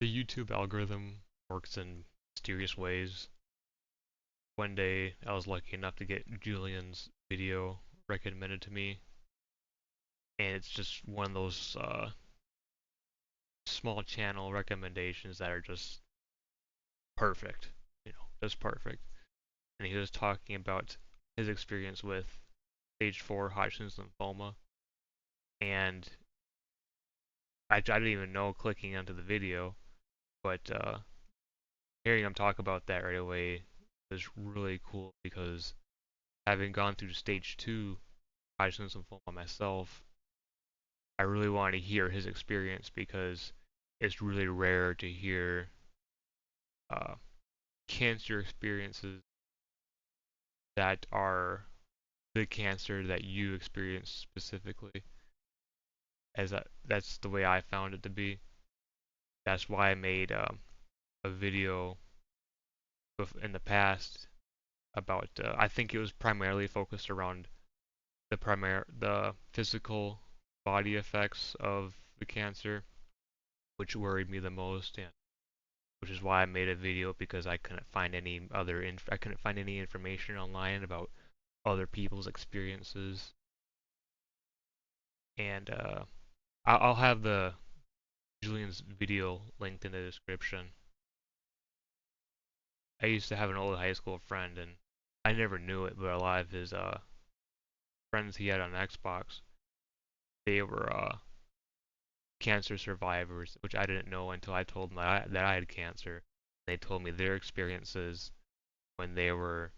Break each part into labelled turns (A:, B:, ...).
A: The YouTube algorithm works in mysterious ways. One day, I was lucky enough to get Julian's video recommended to me, and it's just one of those small channel recommendations that are just perfect, just perfect. And he was talking about his experience with stage 4 Hodgkin's lymphoma, and I didn't even know clicking onto the video, but hearing him talk about that right away was really cool because having gone through stage 2 Hodgkin's lymphoma myself, I really want to hear his experience because it's really rare to hear uh, cancer experiences that are the cancer that you experience specifically. That's the way I found it to be. That's why I made a video in the past about. I think it was primarily focused around the physical body effects of the cancer, which worried me the most, and which is why I made a video because I couldn't find any information online about other people's experiences. And I'll have the Julian's video linked in the description. I used to have an old high school friend, and I never knew it, but a lot of his friends he had on Xbox, they were cancer survivors, which I didn't know until I told them that I had cancer. They told me their experiences when they were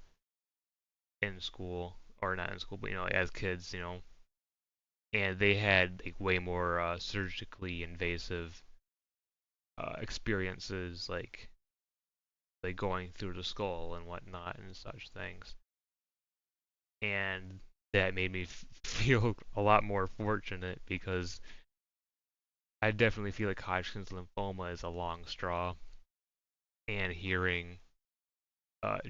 A: in school, or not in school, but as kids, and they had like way more surgically invasive experiences, like going through the skull and whatnot and such things. And that made me feel a lot more fortunate because I definitely feel like Hodgkin's lymphoma is a long straw. And hearing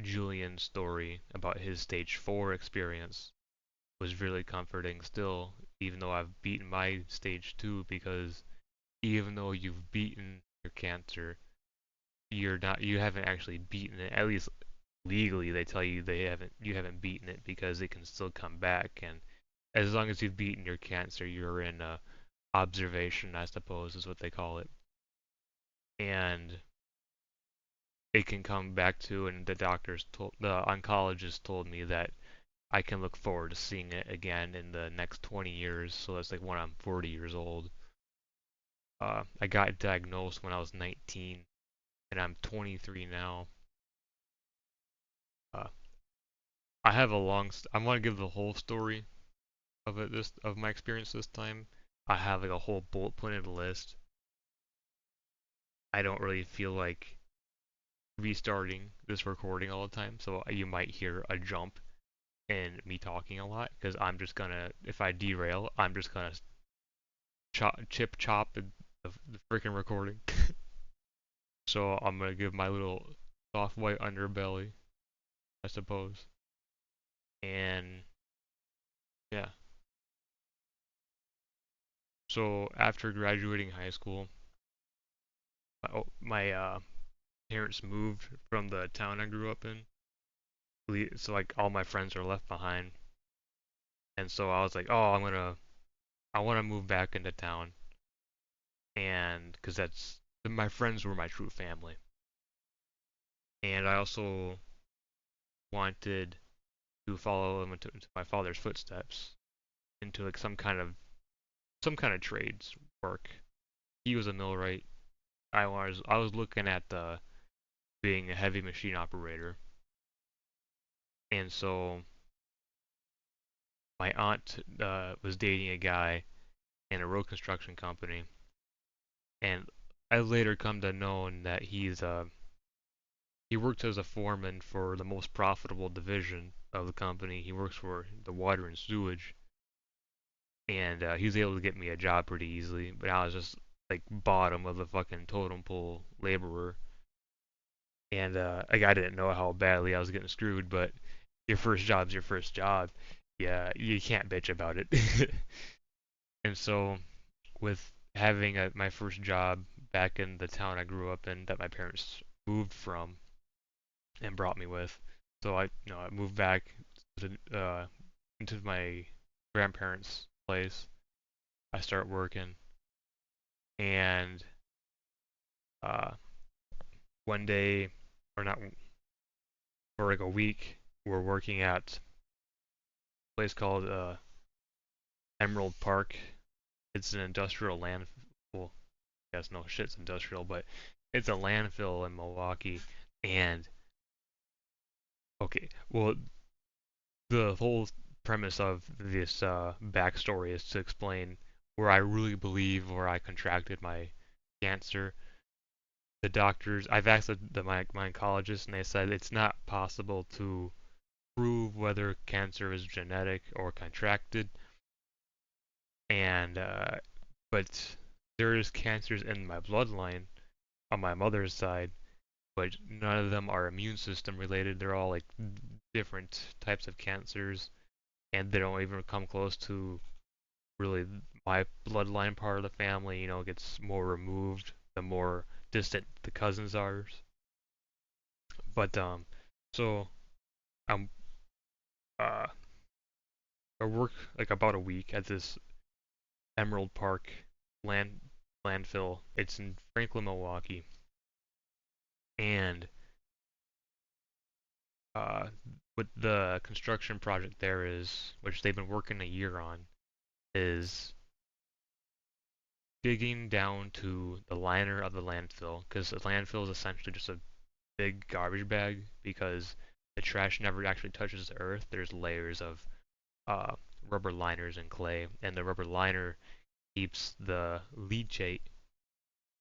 A: Julian's story about his stage 4 experience was really comforting still, even though I've beaten my stage 2, because even though you've beaten your cancer, you haven't actually beaten it. At least legally they tell you you haven't beaten it because it can still come back, and as long as you've beaten your cancer, you're in observation, I suppose is what they call it. And it can come back to, and the oncologist told me that I can look forward to seeing it again in the next 20 years. So that's like when I'm 40 years old. I got diagnosed when I was 19, and I'm 23 now. Uh, I have a I want to give the whole story of my experience this time. I have like a whole bullet pointed list. I don't really feel like restarting this recording all the time, so you might hear a jump in me talking a lot because if I derail, I'm just gonna chop the freaking recording. So I'm gonna give my little soft white underbelly, I suppose. And yeah, so after graduating high school, my parents moved from the town I grew up in. So like all my friends are left behind, and so I was like, oh, I want to move back into town, and because that's my friends were my true family, and I also wanted to follow into my father's footsteps into like some kind of trades work. He was a millwright. I was looking at being a heavy machine operator, and so my aunt was dating a guy in a road construction company, and I later come to know that he works as a foreman for the most profitable division of the company. He works for the water and sewage, and he was able to get me a job pretty easily. But I was just like bottom of the fucking totem pole laborer, and like I didn't know how badly I was getting screwed. But your first job's your first job. Yeah, you can't bitch about it. And so, with having my first job back in the town I grew up in that my parents moved from and brought me with. So I moved back to, into my grandparents' place. I start working, and uh, one day, or not, for like a week, we're working at a place called Emerald Park. It's an industrial land. Well, I guess no shit's industrial, but it's a landfill in Milwaukee. And okay, well, the whole premise of this backstory is to explain where I really believe where I contracted my cancer. The doctors, I've asked my oncologist, and they said it's not possible to prove whether cancer is genetic or contracted, and but there is cancers in my bloodline on my mother's side, but none of them are immune system related. They're all like different types of cancers, and they don't even come close to really my bloodline part of the family. Gets more removed the more distant the cousins are. But so I'm uh, I work like about a week at this Emerald Park land landfill. It's in Franklin, Milwaukee, and uh, what the construction project there is, which they've been working a year on, is digging down to the liner of the landfill, because the landfill is essentially just a big garbage bag because the trash never actually touches the earth. There's layers of uh, rubber liners and clay, and the rubber liner keeps the leachate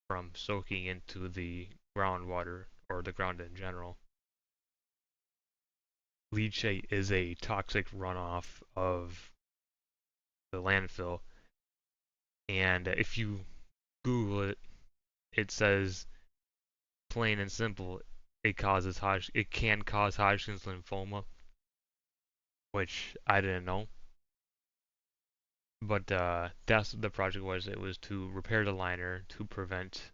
A: from soaking into the groundwater or the ground in general. Leachate is a toxic runoff of the landfill, and if you Google it, it says plain and simple, it can cause Hodgkin's lymphoma, which I didn't know. But that's what the project was. It was to repair the liner to prevent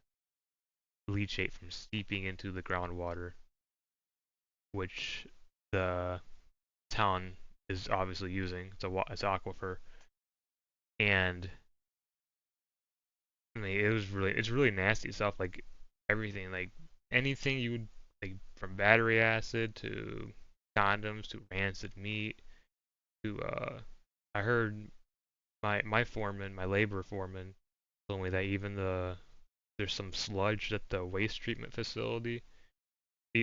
A: leachate from seeping into the groundwater, which the town is obviously using. It's aquifer, and I mean, it's really nasty stuff. Like everything, like anything you would like from battery acid to condoms to rancid meat to I heard my labor foreman told me that even there's some sludge at the waste treatment facility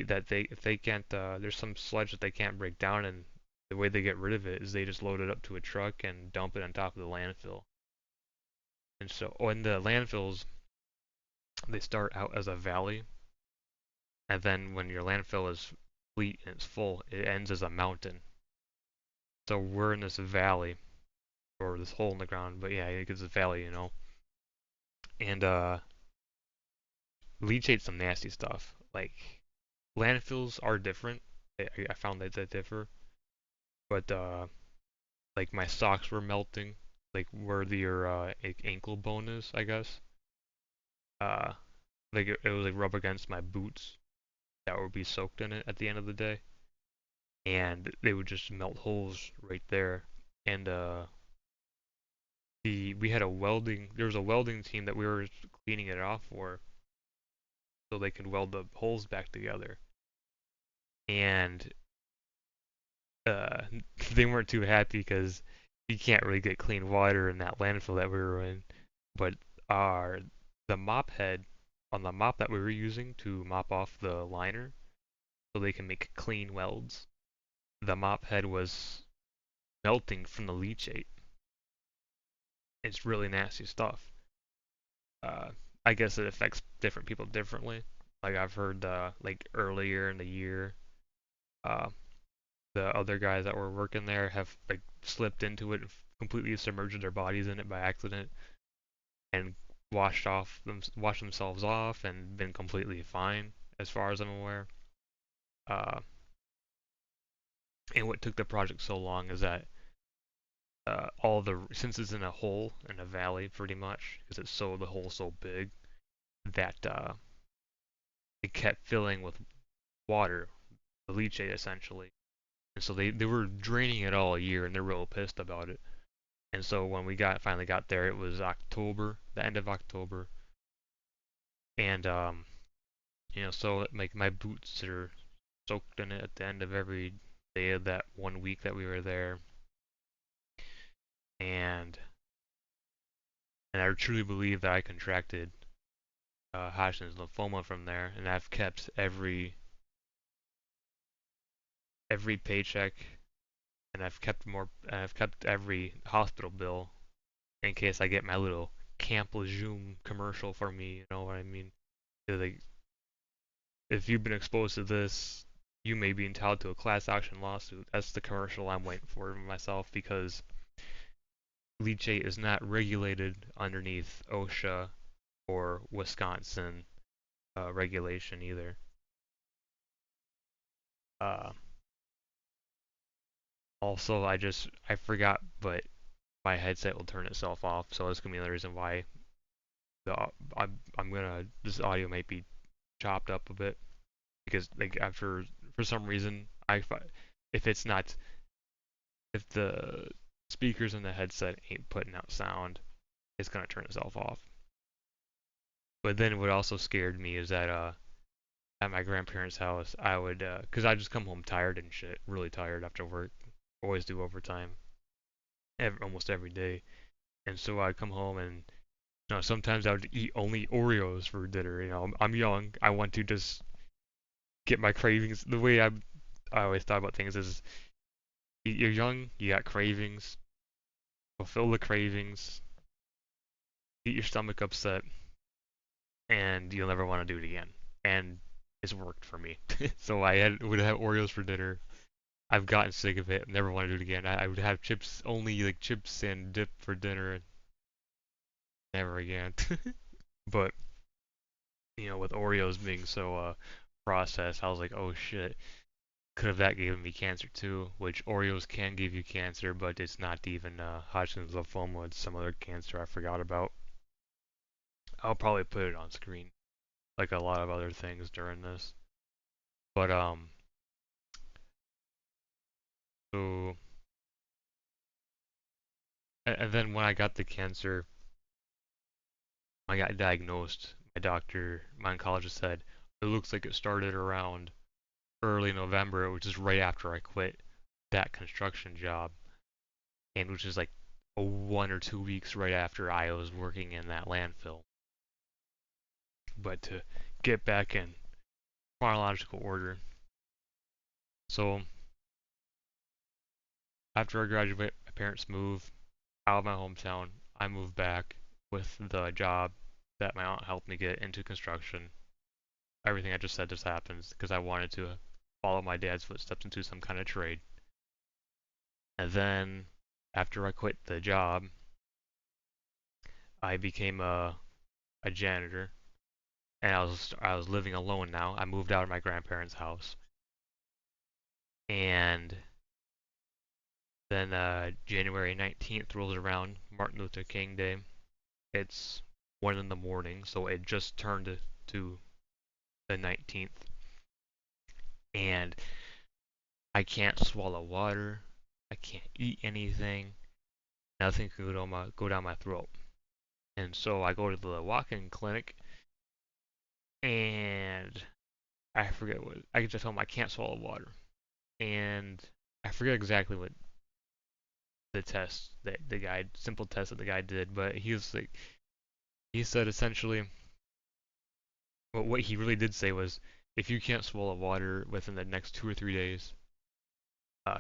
A: that they if they can't there's some sludge that they can't break down, and the way they get rid of it is they just load it up to a truck and dump it on top of the landfill. And so in the landfills, they start out as a valley, and then when your landfill is complete and it's full, it ends as a mountain. So we're in this valley or this hole in the ground, but yeah, it's a valley. And leachate's some nasty stuff. Like landfills are different. I found that they differ, but like my socks were melting, like where your ankle bone is, I guess. Uh, like it would like rub against my boots that would be soaked in it at the end of the day, and they would just melt holes right there. And we had a welding there was a welding team that we were cleaning it off for, so they could weld the holes back together. And uh, they weren't too happy because you can't really get clean water in that landfill that we were in. But our the mop head on the mop that we were using to mop off the liner so they can make clean welds, the mop head was melting from the leachate. It's really nasty stuff. Uh, I guess it affects different people differently. Like I've heard, like earlier in the year, uh, the other guys that were working there have like slipped into it, and completely submerged their bodies in it by accident, and washed themselves off, and been completely fine as far as I'm aware. Uh, and what took the project so long is that since it's in a hole in a valley pretty much because the hole's so big, that it kept filling with water, the leachate essentially. And so they were draining it all year, and they're real pissed about it. And so when we finally got there, it was October, the end of October, and so like my boots are soaked in it at the end of every day of that 1 week that we were there, and I truly believe that I contracted Hodgkin's lymphoma from there, and I've kept every paycheck, and I've kept every hospital bill in case I get my little Camp Lejeune commercial for me. You know what I mean? Like, if you've been exposed to this, you may be entitled to a class action lawsuit. That's the commercial I'm waiting for myself because leachate is not regulated underneath OSHA or Wisconsin regulation either. Uh, Also, I forgot, but my headset will turn itself off, so that's gonna be another reason why I'm gonna this audio might be chopped up a bit because like after for some reason if it's not if the speakers in the headset ain't putting out sound, it's gonna turn itself off. But then what also scared me is that at my grandparents' house I would cause I just come home tired and shit, really tired after work, always do overtime, almost every day. And so I'd come home and sometimes I would eat only Oreos for dinner. I'm young. I want to just get my cravings. The way I always thought about things is you're young, you got cravings, fulfill the cravings, get your stomach upset, and you'll never want to do it again. And it's worked for me. So would have Oreos for dinner. I've gotten sick of it. Never want to do it again. I would have chips only like chips and dip for dinner. Never again. But with Oreos being so processed, I was like, oh shit, could have that given me cancer too? Which Oreos can give you cancer, but it's not even Hodgkin's lymphoma. It's some other cancer I forgot about. I'll probably put it on screen, like a lot of other things during this. But so and then when I got the cancer, I got diagnosed. My oncologist said it looks like it started around early November, which is right after I quit that construction job, and which is like 1 or 2 weeks right after I was working in that landfill. But to get back in chronological order, so after I graduate, my parents move out of my hometown. I moved back with the job that my aunt helped me get into construction. Everything I just said just happens because I wanted to follow my dad's footsteps into some kind of trade. And then after I quit the job, I became a janitor, and I was living alone now. I moved out of my grandparents' house, and then January 19th rolls around, Martin Luther King Day. It's 1 in the morning, so it just turned to the 19th, and I can't swallow water. I can't eat anything. Nothing can go down my throat. And so I go to the walk-in clinic, and I forget what I just told him I can't swallow water, and I forget exactly what the test that the guy simple test that the guy did, but he said essentially what he really did say was if you can't swallow water within the next 2 or 3 days,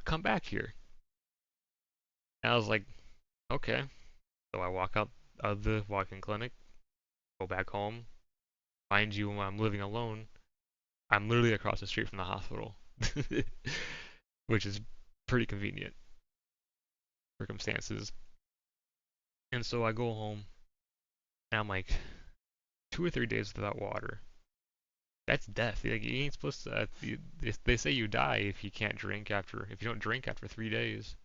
A: come back here. And I was like, okay. So I walk out of the walk-in clinic, go back home. Mind you, when I'm living alone, I'm literally across the street from the hospital, which is pretty convenient circumstances. And so I go home, and I'm like 2 or 3 days without water. That's death. Like you ain't supposed to. They say you die if you don't drink after 3 days.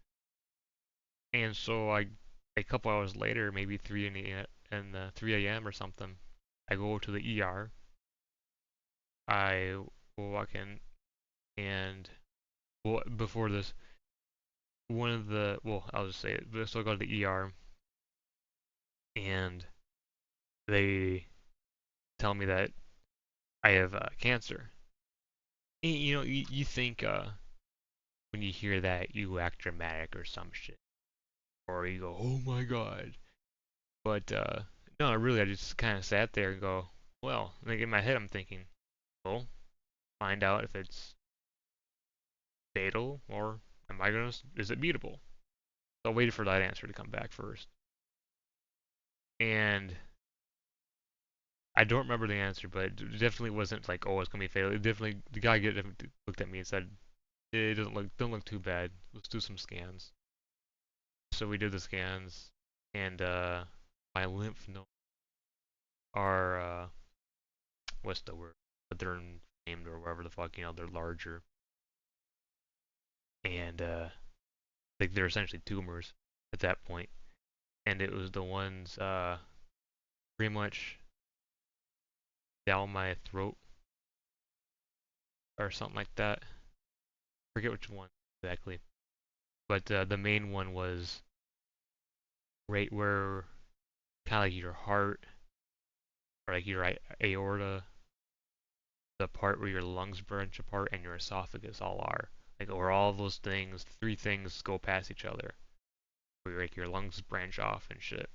A: And so a couple hours later, maybe 3 a.m. or something, I go to the ER. I walk in, and well, before this, one of the well, I'll just say it. So I go to the ER, and they tell me that I have cancer. And, you think when you hear that you act dramatic or some shit, or you go, "Oh my God!" But no, really, I just kind of sat there and go, "Well," like in my head, I'm thinking, "Well, find out if it's fatal or is it beatable?" So I waited for that answer to come back first, and I don't remember the answer, but it definitely wasn't like, "Oh, it's gonna be fatal." It definitely the guy looked at me and said, "It doesn't look too bad. Let's do some scans." So we did the scans, and my lymph nodes are what's the word? But they're named or whatever the fuck, they're larger, and like they're essentially tumors at that point. And it was the ones pretty much down my throat or something like that. Forget which one exactly, but the main one was right where kind of like your heart or like your aorta, the part where your lungs branch apart and your esophagus all are. Like where all those things, three things go past each other. Where like your lungs branch off and shit.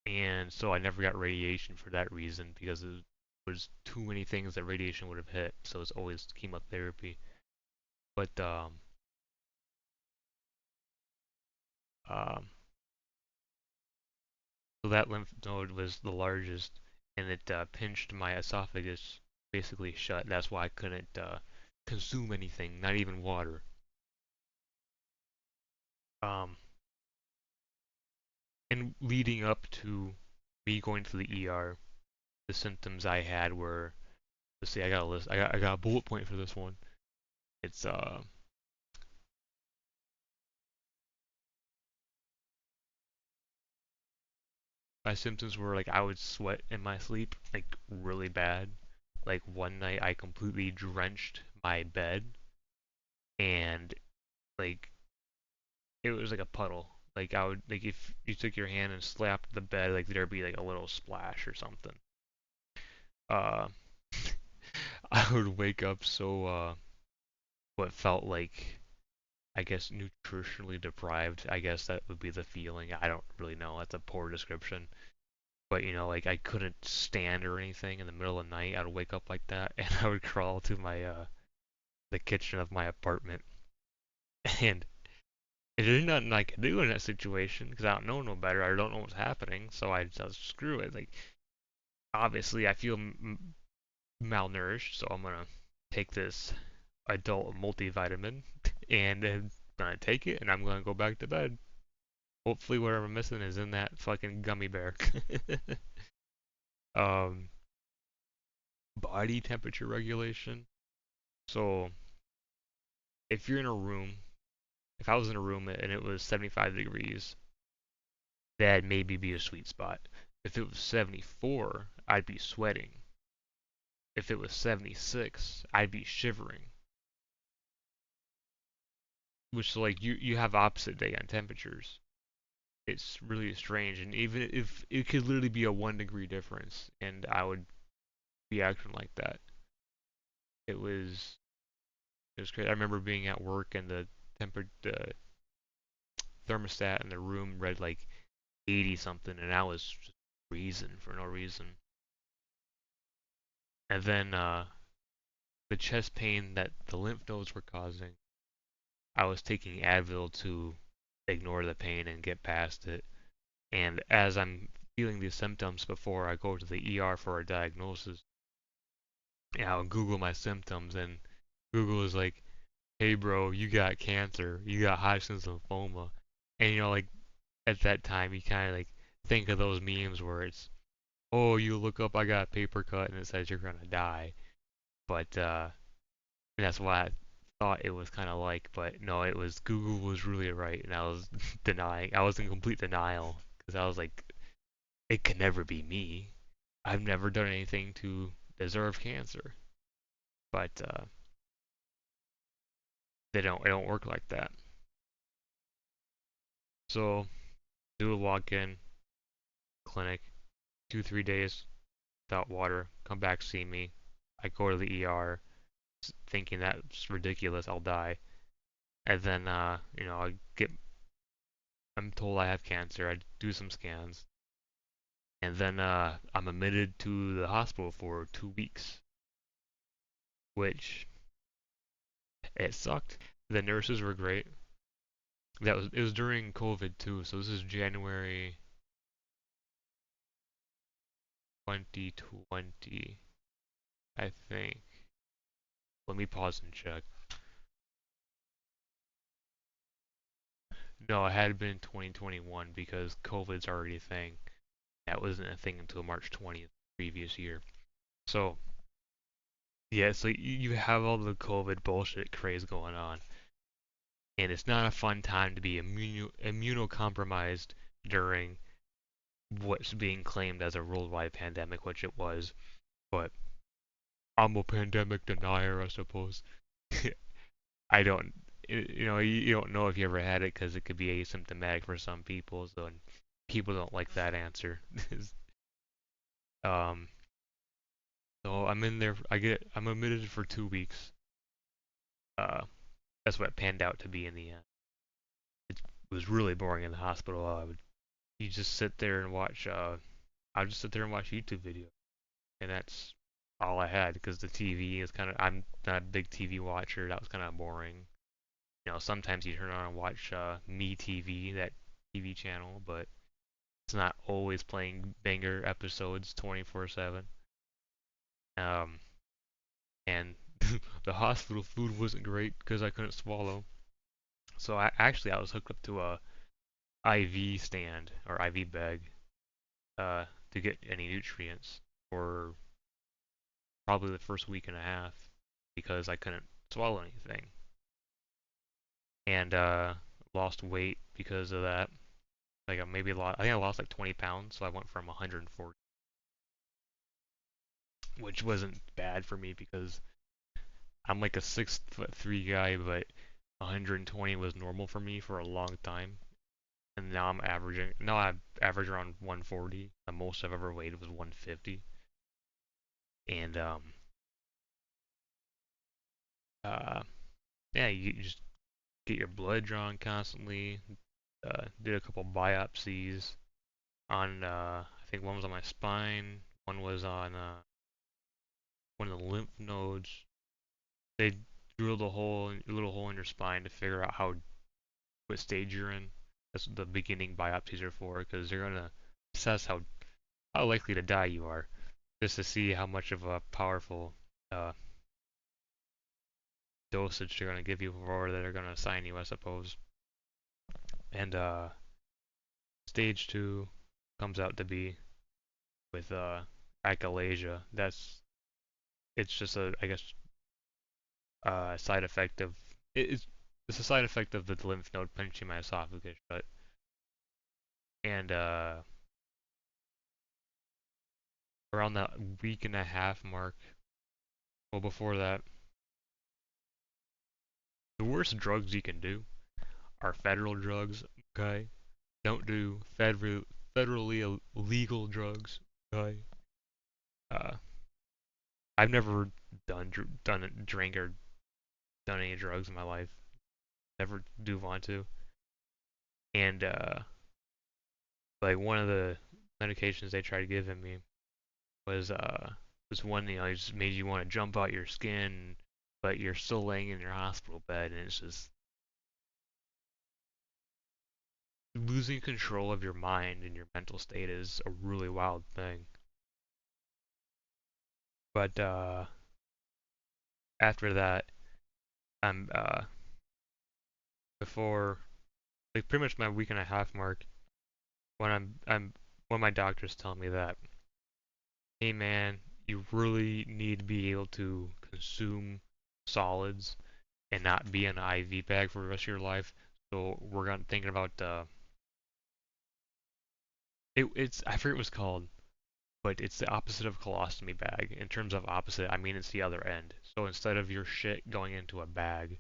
A: And so I never got radiation for that reason because it was too many things that radiation would have hit. So it's always chemotherapy. But um, so that lymph node was the largest, and it pinched my esophagus basically shut. That's why I couldn't consume anything, not even water. Um, and leading up to me going to the ER, the symptoms I had were, let's see, I got a list. I got a bullet point for this one. It's my symptoms were like I would sweat in my sleep, like really bad. Like one night I completely drenched my bed, and like it was like a puddle. Like I would like if you took your hand and slapped the bed, like there'd be like a little splash or something. Uh, I would wake up so what felt like, I guess, nutritionally deprived. I guess that would be the feeling. I don't really know. That's a poor description. But like I couldn't stand or anything in the middle of the night. I'd wake up like that, and I would crawl to my the kitchen of my apartment, and there's nothing I could do in that situation because I don't know no better. I don't know what's happening, so I just screw it. Like obviously, I feel malnourished, so I'm gonna take this adult multivitamin, and I'm gonna take it, and I'm gonna go back to bed. Hopefully, whatever I'm missing is in that fucking gummy bear. um, body temperature regulation. So if you're in a room, if I was in a room and it was 75 degrees, that'd maybe be a sweet spot. If it was 74, I'd be sweating. If it was 76, I'd be shivering. Which like you have opposite day on temperatures. It's really strange, and even if it could literally be a 1 degree difference, and I would be acting like that. It was it was crazy. I remember being at work and the thermostat in the room read like 80 something, and I was just freezing for no reason. And then the chest pain that the lymph nodes were causing, I was taking Advil to ignore the pain and get past it. And as I'm feeling these symptoms before I go to the ER for a diagnosis, I'll Google my symptoms, and Google is like, "Hey, bro, you got cancer. You got Hodgkin's lymphoma." And like at that time, you kind of like think of those memes where it's, "Oh, you look up, I got a paper cut, and it says you're gonna die." But and that's why I thought it was kind of like, but no, it was Google was really right, and I was denying. I was in complete denial because I was like, it could never be me. I've never done anything to deserve cancer, but it don't work like that. So do a walk-in clinic, 2 3 days without water. Come back see me. I go to the ER thinking that's ridiculous. I'll die. And then I'm told I have cancer. I do some scans, and then I'm admitted to the hospital for 2 weeks, which it sucked. The nurses were great. It was during COVID too, so this is January 2020, I think. Let me pause and check. No, it had been 2021 because COVID's already a thing. That wasn't a thing until March 20th previous year. So yeah, so you have all the COVID bullshit craze going on, and it's not a fun time to be immunocompromised during what's being claimed as a worldwide pandemic, which it was. But I'm a pandemic denier, I suppose. I don't, you don't know if you ever had it because it could be asymptomatic for some people, so people don't like that answer. um, so I'm in there. I'm admitted for 2 weeks. Uh, that's what it panned out to be in the end. It was really boring in the hospital. You just sit there and watch. I would just sit there and watch YouTube videos, and that's all I had because the TV is kind of. I'm not a big TV watcher. That was kind of boring. Sometimes you turn on and watch Me TV, that TV channel, but it's not always playing banger episodes 24/7. Um, and the hospital food wasn't great because I couldn't swallow. So I was hooked up to a IV stand or IV bag to get any nutrients for probably the first week and a half because I couldn't swallow anything, and lost weight because of that. Like I think I lost like 20 pounds, so I went from 140, which wasn't bad for me because I'm like a 6'3" guy, but 120 was normal for me for a long time. And now I average around 140. The most I've ever weighed was 150. And uh yeah, you just get your blood drawn constantly. Did a couple biopsies on I think one was on my spine, one was on one of the lymph nodes. They drilled a little hole in your spine to figure out what stage you're in. That's what the beginning biopsies are for, because they're gonna assess how likely to die you are, just to see how much of a powerful uh, dosage they're gonna give you or that they're gonna assign you, I suppose. And stage two comes out to be with achalasia. It's just a I guess side effect of it's a side effect of the lymph node pinching my esophagus shut. And around that week and a half mark, well before that, the worst drugs you can do are federal drugs. Okay, don't do federally illegal drugs. Okay, uh, I've never drank or done any drugs in my life. Never do want to. And like one of the medications they tried giving me was one just made you want to jump out your skin, but you're still laying in your hospital bed, and it's just losing control of your mind and your mental state is a really wild thing. But after that, I'm before like pretty much my week and a half mark when I'm when my doctors tell me that, hey man, you really need to be able to consume solids and not be in an IV bag for the rest of your life. So we're gonna thinking about it's I forget what it's called, but it's the opposite of colostomy bag. In terms of opposite, I mean it's the other end. So instead of your shit going into a bag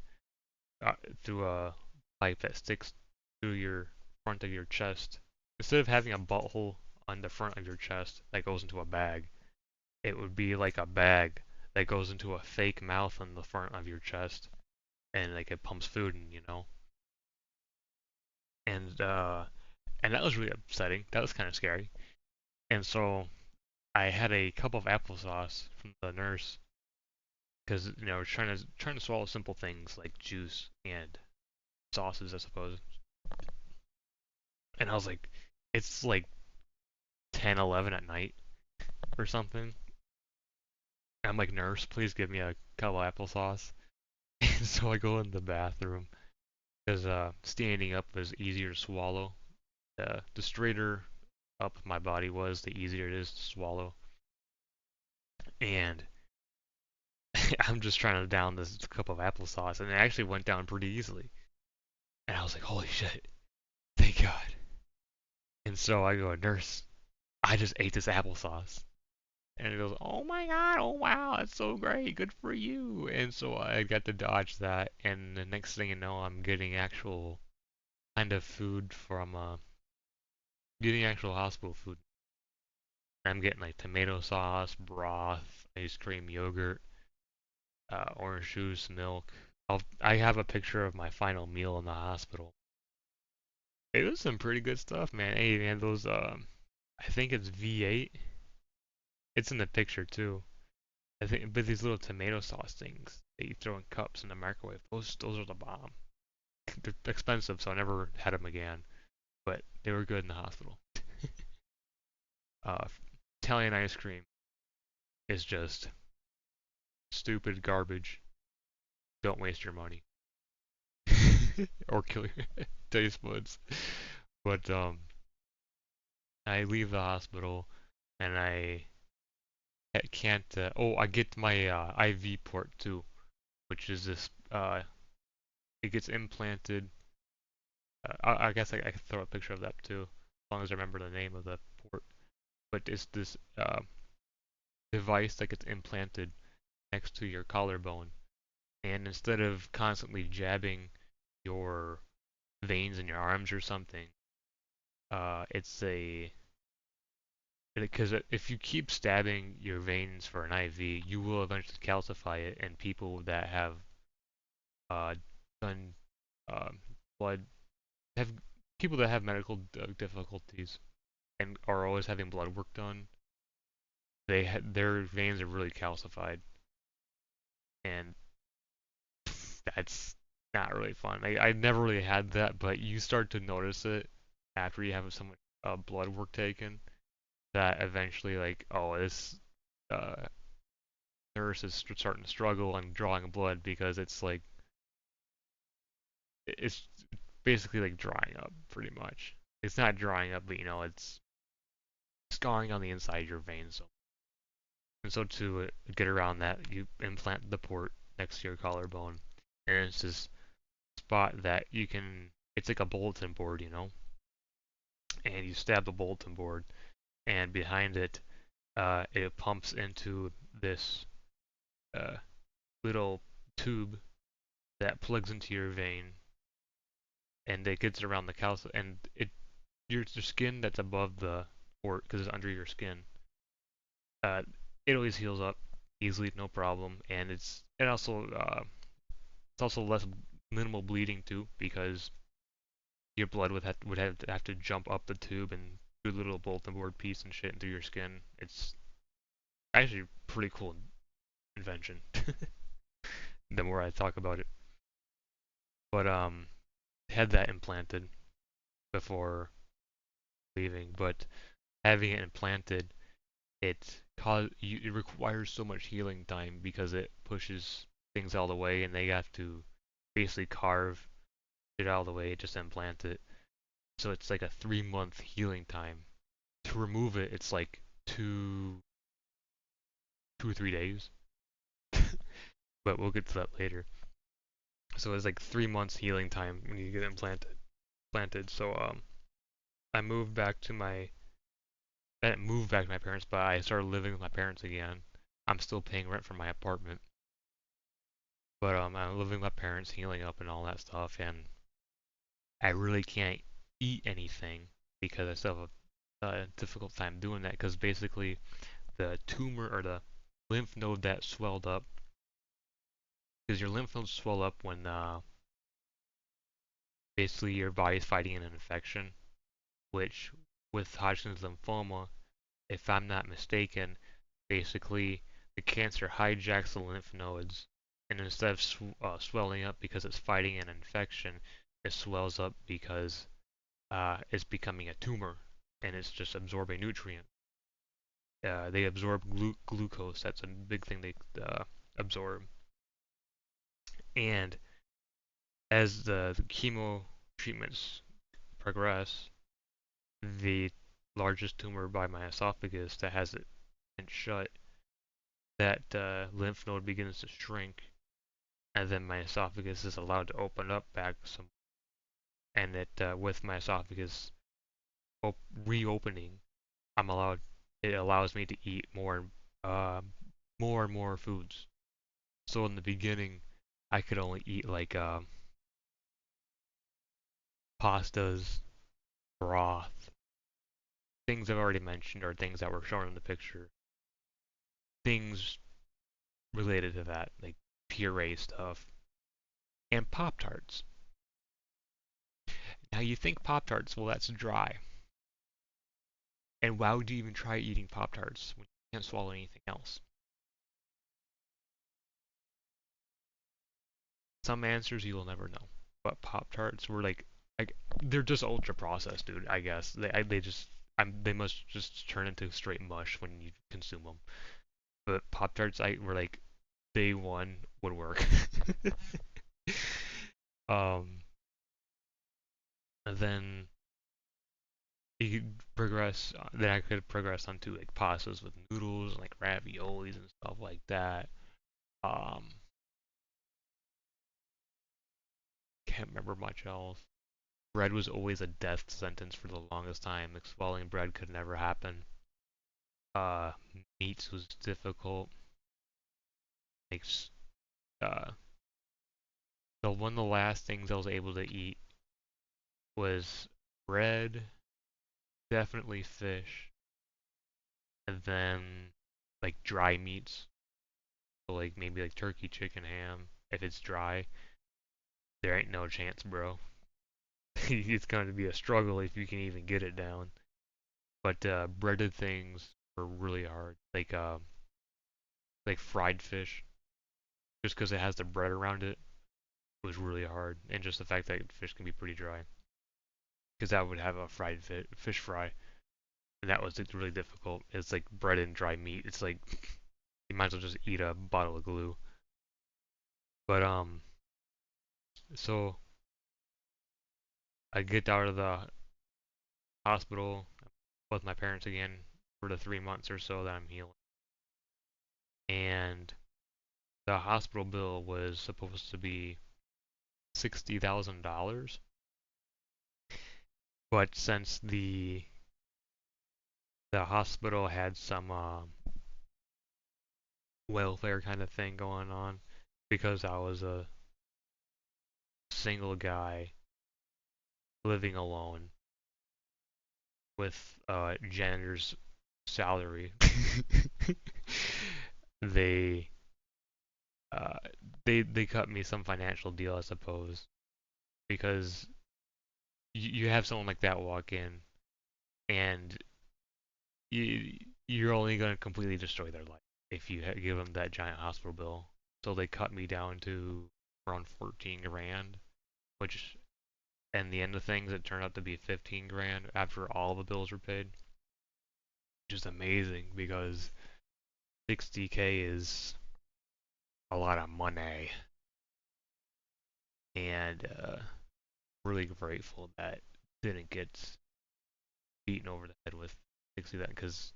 A: uh, through a pipe that sticks through your front of your chest, instead of having a butthole on the front of your chest that goes into a bag, it would be like a bag that goes into a fake mouth on the front of your chest, and like it pumps food in, you know. And and that was really upsetting. That was kind of scary. And so I had a cup of applesauce from the nurse because trying to swallow simple things like juice and sauces, I suppose. And I was like, it's like 10, 11 at night or something. And I'm like, nurse, please give me a cup of applesauce. And so I go in the bathroom because standing up was easier to swallow. The straighter up my body was, the easier it is to swallow. And I'm just trying to down this cup of applesauce, and it actually went down pretty easily. And I was like, holy shit, thank God. And so I go, nurse, I just ate this applesauce. And he goes, oh my God, oh wow, that's so great, good for you. And so I got to dodge that, and the next thing you know, I'm getting actual kind of food from, getting actual hospital food. I'm getting like tomato sauce, broth, ice cream, yogurt, orange juice, milk. I have a picture of my final meal in the hospital. It was some pretty good stuff, man. Hey, man, those I think it's V8. It's in the picture too. I think, but these little tomato sauce things that you throw in cups in the microwave, those are the bomb. They're expensive, so I never had them again. But they were good in the hospital. Uh, Italian ice cream is just stupid garbage. Don't waste your money or kill your taste buds. But I leave the hospital and I can't. Oh, I get my IV port too, which is this. It gets implanted. I guess I could throw a picture of that too, as long as I remember the name of the port. But it's this device that gets implanted next to your collarbone, and instead of constantly jabbing your veins in your arms or something, it's a because if you keep stabbing your veins for an IV, you will eventually calcify it, and people that have uh, done um, blood have people that have medical difficulties and are always having blood work done, their veins are really calcified, and that's not really fun. I never really had that, but you start to notice it after you have some blood work taken. That eventually, like, oh, this uh, nurse is starting to struggle and drawing blood because it's like it's basically like drying up pretty much. It's not drying up, but it's scarring on the inside of your veins. And so to get around that, you implant the port next to your collarbone, and it's this spot that you can. It's like a bulletin board, and you stab the bulletin board, and behind it, it pumps into this uh, little tube that plugs into your vein, and it gets around the calcium, and your skin that's above the port because it's under your skin. Uh, it always heals up easily, no problem, and it's also less minimal bleeding too because your blood would have to jump up the tube and do a little bulletin board piece and shit into your skin. It's actually a pretty cool invention. The more I talk about it, but had that implanted before leaving, but having it implanted, it requires so much healing time because it pushes things all the way, and they have to basically carve it all the way just to implant it. So it's like a 3 month healing time. To remove it, it's like 2 or 3 days. But we'll get to that later. So it's like 3 months healing time when you get implanted. So I moved back to my I didn't move back to my parents, but I started living with my parents again. I'm still paying rent for my apartment, but I'm living with my parents, healing up and all that stuff, and I really can't eat anything because I still have a difficult time doing that because basically the tumor or the lymph node that swelled up, because your lymph nodes swell up when basically your body's fighting an infection, which with Hodgkin's lymphoma, if I'm not mistaken, basically the cancer hijacks the lymph nodes, and instead of swelling up because it's fighting an infection, it swells up because it's becoming a tumor and it's just absorbing nutrients. They absorb glucose. That's a big thing they absorb. And as the chemo treatments progress, the largest tumor by my esophagus that has it pinched shut, that lymph node begins to shrink, and then my esophagus is allowed to open up back some, and it with my esophagus reopening, I'm allowed. It allows me to eat uh, more and more foods. So in the beginning, I could only eat like pastas, broth, things I've already mentioned, or things that were shown in the picture, things related to that, like puree stuff, and Pop Tarts. Now you think Pop Tarts, well, that's dry. And why would you even try eating Pop Tarts when you can't swallow anything else? Some answers you'll never know. But Pop Tarts were like they're just ultra processed, dude. I guess they just they must just turn into straight mush when you consume them. But Pop Tarts I were like day one would work. um, and then you could progress. Then I could progress onto like pastas with noodles and like raviolis and stuff like that. Um, can't remember much else. Bread was always a death sentence for the longest time. Like swallowing bread could never happen. Uh, Meats was difficult. Like uh, one of the last things I was able to eat was bread, definitely fish, and then like dry meats. So like maybe like turkey, chicken, ham. If it's dry, there ain't no chance, bro. It's going to be a struggle if you can even get it down. But breaded things were really hard. Like fried fish, just because it has the bread around it, was really hard. And just the fact that fish can be pretty dry, because I would have a fried fish fry, and that was really difficult. It's like bread and dry meat. It's like you might as well just eat a bottle of glue. But so I get out of the hospital with my parents again for the 3 months or so that I'm healing, and the hospital bill was supposed to be $60,000, but since the hospital had some welfare kind of thing going on, because I was a single guy living alone with a janitor's salary. they uh, they cut me some financial deal, I suppose, because you have someone like that walk in, and you you're only gonna completely destroy their life if you give them that giant hospital bill. So they cut me down to around 14 grand, which in the end of things it turned out to be 15 grand after all the bills were paid, which is amazing because 60K is a lot of money, and really grateful that didn't get beaten over the head with 60 that, because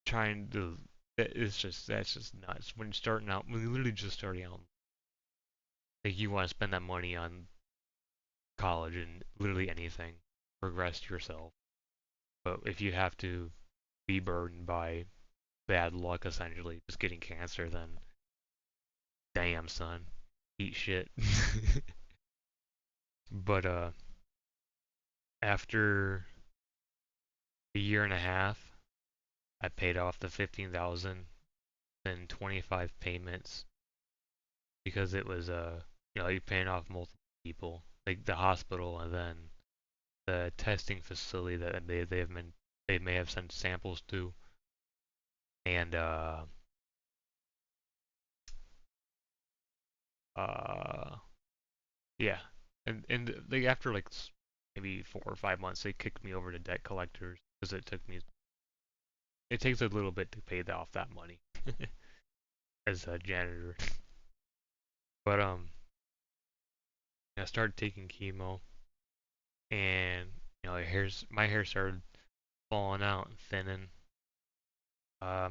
A: trying to it's just that's just nuts when you're starting out, when you're literally just starting out. Like you want to spend that money on college and literally anything, progress yourself. But if you have to be burdened by bad luck, essentially, just getting cancer, then damn, son, eat shit. But after a year and a half, I paid off the 15,000 in 25 payments because it was you're paying off multiple people, like the hospital and then the testing facility that they may have sent samples to, and uh yeah, and like after like maybe 4 or 5 months, they kicked me over to debt collectors because it takes a little bit to pay off that money as a janitor. But I started taking chemo, and my hair started falling out and thinning. Uh,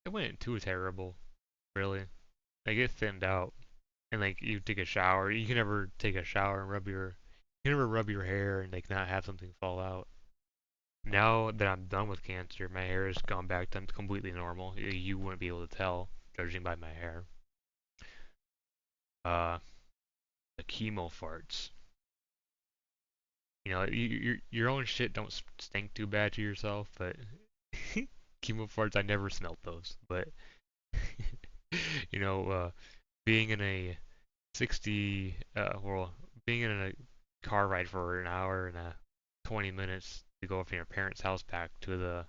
A: it wasn't too terrible, really. Like it thinned out, and like you take a shower, you can never take a shower and you can never rub your hair and like not have something fall out. Now that I'm done with cancer, my hair has gone back to completely normal. You wouldn't be able to tell, judging by my hair. Uh, the chemo farts. Your own shit don't stink too bad to yourself, but chemo farts, I never smelt those. But you know, being in a 60, being in a car ride for an hour and 20 minutes to go from your parents' house back to the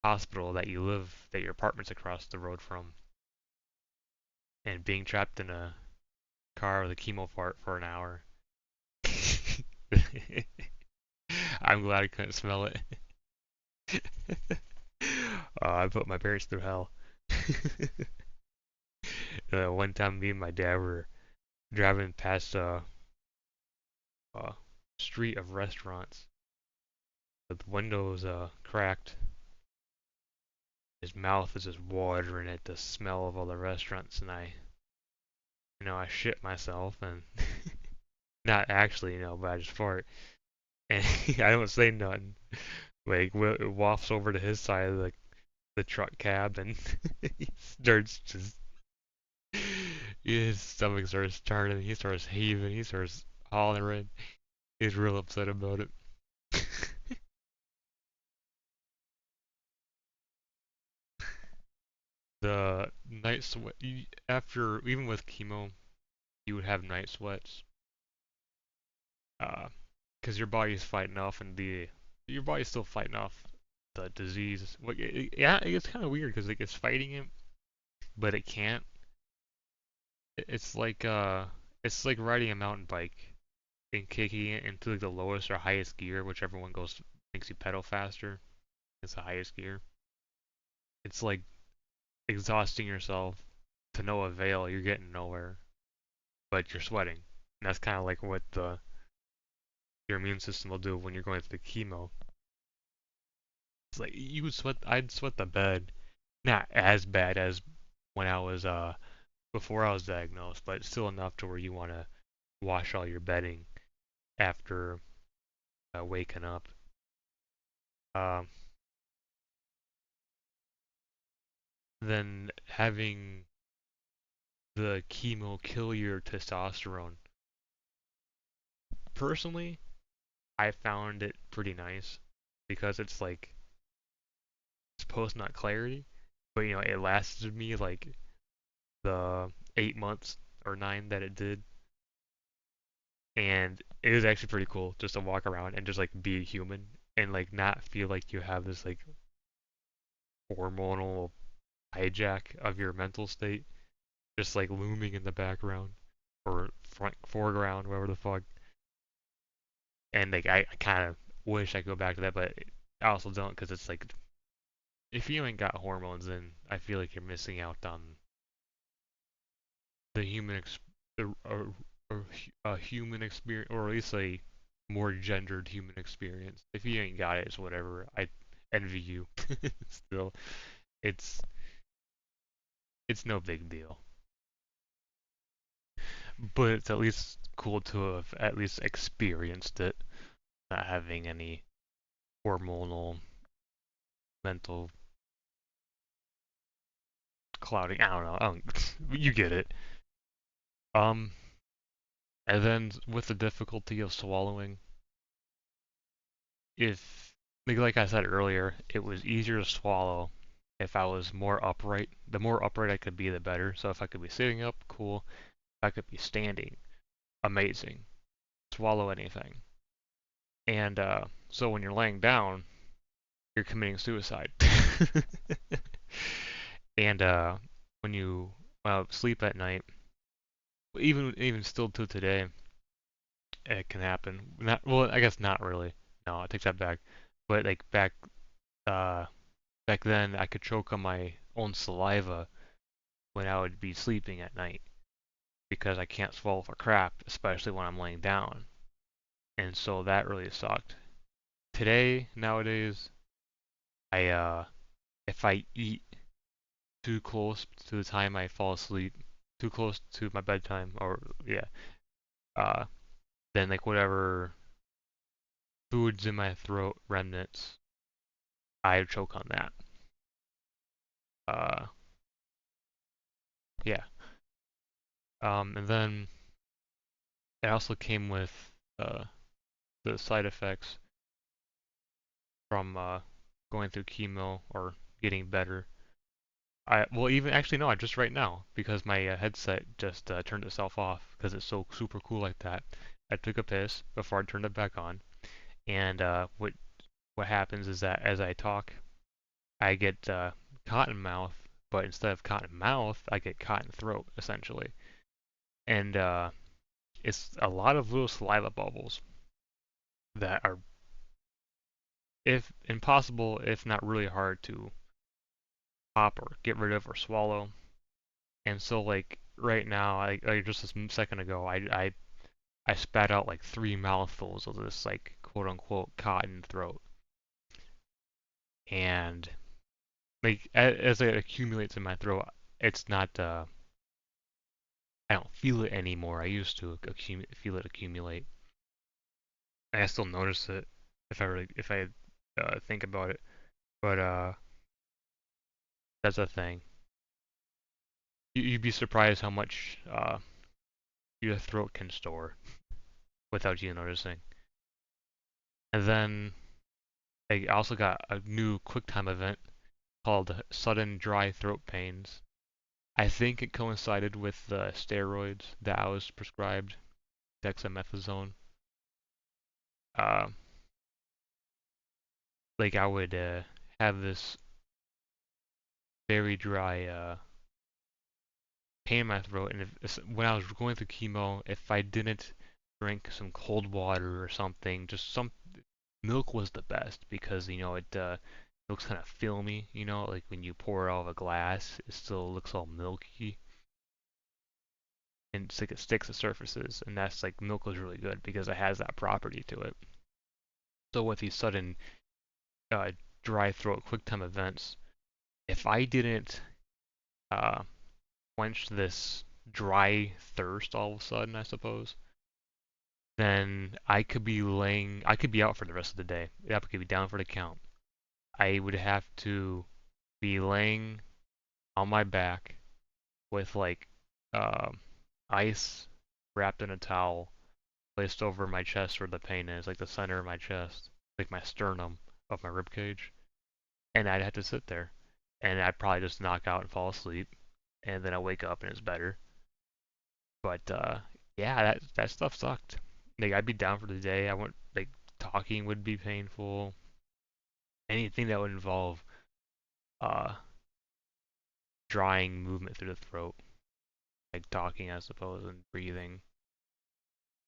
A: hospital that your apartment's across the road from, and being trapped in a car with a chemo fart for an hour. I'm glad I couldn't smell it. I put my parents through hell. One time, me and my dad were driving past a street of restaurants. The windows cracked. His mouth is just watering at the smell of all the restaurants, and I shit myself, and not actually, but I just fart, and I don't say nothing. Like it wafts over to his side of the truck cab, and he starts just his stomach starts turning, he starts heaving, he starts hollering. He's real upset about it. The night sweat after even with chemo, you would have night sweats, uh, because your body's fighting off and the your body's still fighting off the disease. Yeah, it's kind of weird because like it's fighting it, but it can't. It's like riding a mountain bike and kicking it into like the lowest or highest gear, whichever one goes makes you pedal faster. It's the highest gear. It's like exhausting yourself to no avail. You're getting nowhere, but you're sweating. And that's kind of like what the your immune system will do when you're going through the chemo. It's like you would sweat. I'd sweat the bed, not as bad as when I was before I was diagnosed, but still enough to where you want to wash all your bedding after waking up. Um, then having the chemo kill your testosterone. Personally, I found it pretty nice because it's like it's post nut clarity, but it lasted me like the 8 months or nine that it did, and it was actually pretty cool just to walk around and just like be a human and like not feel like you have this like hormonal hijack of your mental state just like looming in the background or front foreground, whatever the fuck. And like I kind of wish I could go back to that, but I also don't because it's like if you ain't got hormones, then I feel like you're missing out on the human experience, or at least a more gendered human experience. If you ain't got it, it's whatever. I envy you. Still, it's it's no big deal, but it's at least cool to have at least experienced it. not having any hormonal, mental clouding. I don't know. You get it. Um, and then with the difficulty of swallowing, if like I said earlier, it was easier to swallow if I was more upright. The more upright I could be, the better. So if I could be sitting up, cool. If I could be standing, amazing. Swallow anything. And so when you're laying down, you're committing suicide. And when you sleep at night, even still to today, it can happen. Not well, I guess not really. No, I take that back. But like uh back then, I could choke on my own saliva when I would be sleeping at night because I can't swallow for crap, especially when I'm laying down. And so that really sucked. Nowadays, I if I eat too close to the time I fall asleep, too close to my bedtime, or yeah, uh, then like whatever foods in my throat remnants, I choke on that. Uh, yeah. And then it also came with the side effects from going through chemo or getting better. Even actually no, I just right now because my headset just turned itself off because it's so super cool like that. I took a piss before I turned it back on, and what happens is that as I talk, I get cotton mouth, but instead of cotton mouth, I get cotton throat essentially, and it's a lot of little saliva bubbles that are, if impossible, if not really hard to pop or get rid of or swallow. And so like right now, like just a second ago, I spat out like 3 mouthfuls of this like quote unquote cotton throat, and like as it accumulates in my throat, it's not I don't feel it anymore. I used to feel it accumulate. I still notice it if I think about it, but that's a thing. You'd be surprised how much your throat can store without you noticing. And then I also got a new QuickTime event called sudden dry throat pains. I think it coincided with the steroids that I was prescribed, dexamethasone. Uh, like I would have this very dry pain in my throat, and when I was going through chemo, if I didn't drink some cold water or something, just some milk was the best because it looks kind of filmy, like when you pour it out of a glass, it still looks all milky, and it's like it sticks to surfaces, and that's like milk was really good because it has that property to it. So with these sudden uh, dry throat quick time events, if I didn't uh, quench this dry thirst all of a sudden, I suppose, then I could be out for the rest of the day. I could be down for the count. I would have to be laying on my back with like um, ice wrapped in a towel placed over my chest where the pain is, like the center of my chest, like my sternum of my rib cage, and I'd have to sit there, and I'd probably just knock out and fall asleep, and then I wake up and it's better. But yeah, that stuff sucked. Like I'd be down for the day. I wouldn't like talking would be painful. Anything that would involve uh drying movement through the throat, like talking, I suppose, and breathing.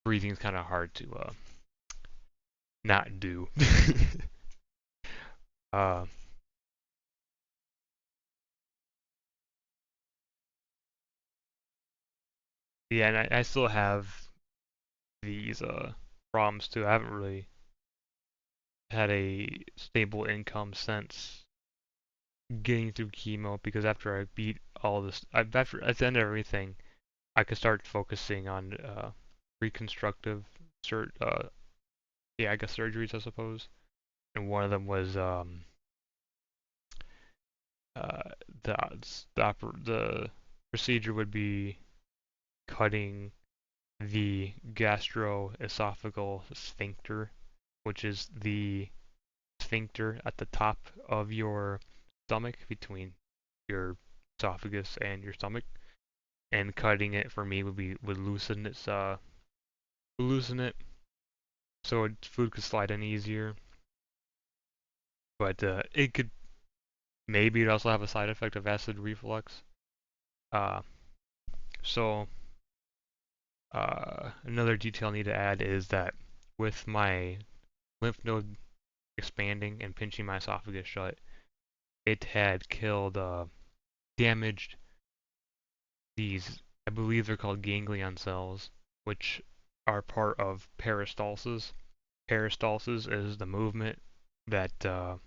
A: Breathing is kind of hard to not do. uh, yeah, and I still have these problems too. I haven't really had a stable income since getting through chemo because after I beat all this, after at the end of everything, I could start focusing on reconstructive cert, yeah, I guess surgeries, I suppose. And one of them was uh, the the procedure would be cutting the gastroesophageal sphincter, which is the sphincter at the top of your stomach between your esophagus and your stomach. And cutting it for me would loosen it so food could slide in easier. But it could maybe it also have a side effect of acid reflux. Uh, so another detail I need to add is that with my lymph node expanding and pinching my esophagus shut, it had damaged these, I believe they're called ganglion cells, which are part of peristalsis. Peristalsis is the movement that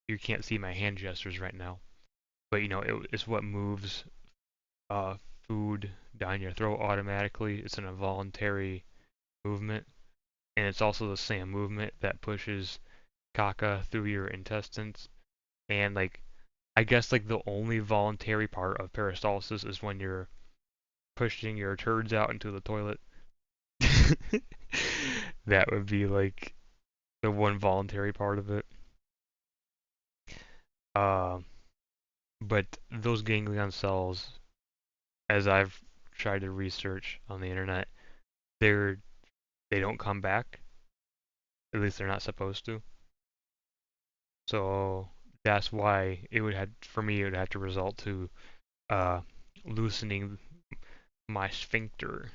A: you can't see my hand gestures right now, but it's what moves uh, food down your throat automatically. It's an involuntary movement, and it's also the same movement that pushes caca through your intestines. And like, I guess like the only voluntary part of peristalsis is when you're pushing your turds out into the toilet. That would be like the one voluntary part of it. Uh, but those ganglion cells, as I've tried to research on the internet, they're they don't come back. At least they're not supposed to. So that's why it would have for me it would have to result to uh, loosening my sphincter,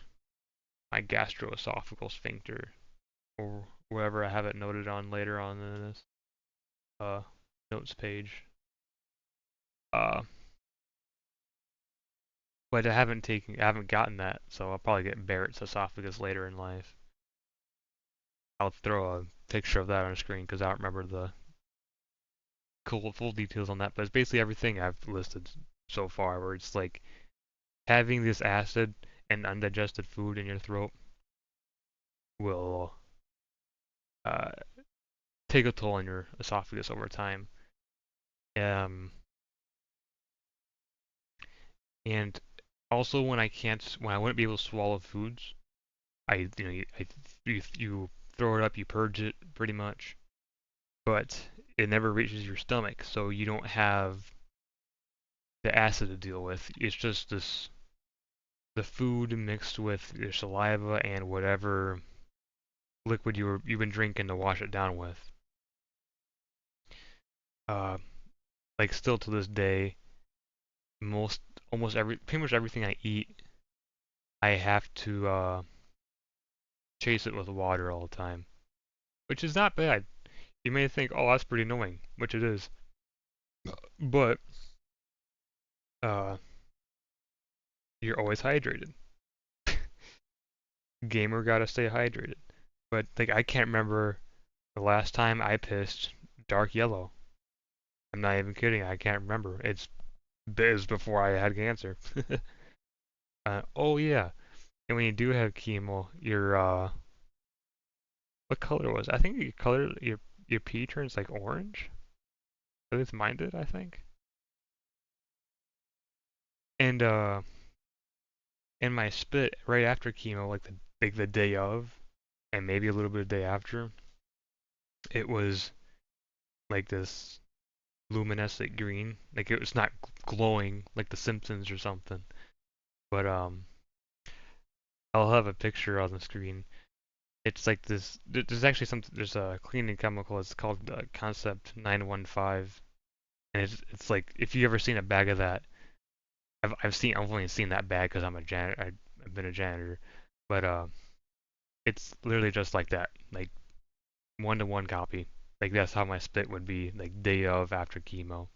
A: my gastroesophageal sphincter, or wherever I have it noted on later on in this uh, notes page. Uh, but I haven't gotten that, so I'll probably get Barrett's esophagus later in life. I'll throw a picture of that on the screen because I don't remember the cool full details on that. But it's basically everything I've listed so far, where it's like having this acid and undigested food in your throat will uh, take a toll on your esophagus over time. Um, and also when I wouldn't be able to swallow foods, you throw it up, you purge it pretty much, but it never reaches your stomach, so you don't have the acid to deal with. It's just the food mixed with your saliva and whatever liquid you've been drinking to wash it down with. Uh, like still to this day, most almost pretty much everything I eat, I have to chase it with water all the time, which is not bad. You may think, oh, that's pretty annoying, which it is, but uh, you're always hydrated. Gamer gotta stay hydrated. But like I can't remember the last time I pissed dark yellow. I'm not even kidding. I can't remember. It's before I had cancer. Oh yeah. And when you do have chemo, what color was it? I think your pee turns like orange. At least mine did, I think. And and my spit right after chemo, like the day of, and maybe a little bit of day after, it was like this luminescent green. Like it was not glowing like The Simpsons or something. But I'll have a picture on the screen. It's like this. There's actually something. There's a cleaning chemical. It's called Concept 915, and it's like if you ever seen a bag of that, I've only seen that bag because I'm a janitor. I've been a janitor, but it's literally just like that, like one-to-one copy. Like that's how my spit would be, like day of after chemo.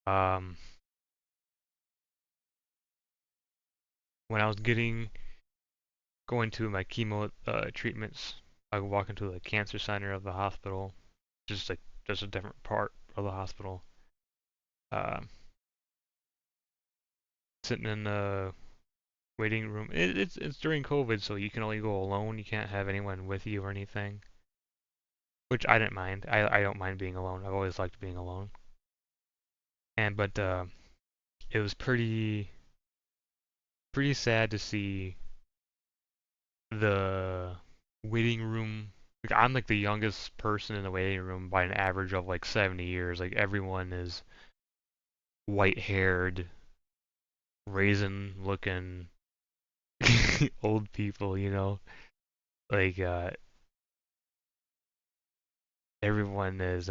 A: Um, when I was going to my chemo treatments, I would walk into the cancer center of the hospital, just a different part of the hospital. Uh, sitting in waiting room. It's during COVID, so you can only go alone. You can't have anyone with you or anything, which I didn't mind. I don't mind being alone. I've always liked being alone. And but it was pretty sad to see the waiting room. Like, I'm like the youngest person in the waiting room by an average of like 70 years. Like everyone is white-haired, raisin-looking old people, you know. Like everyone is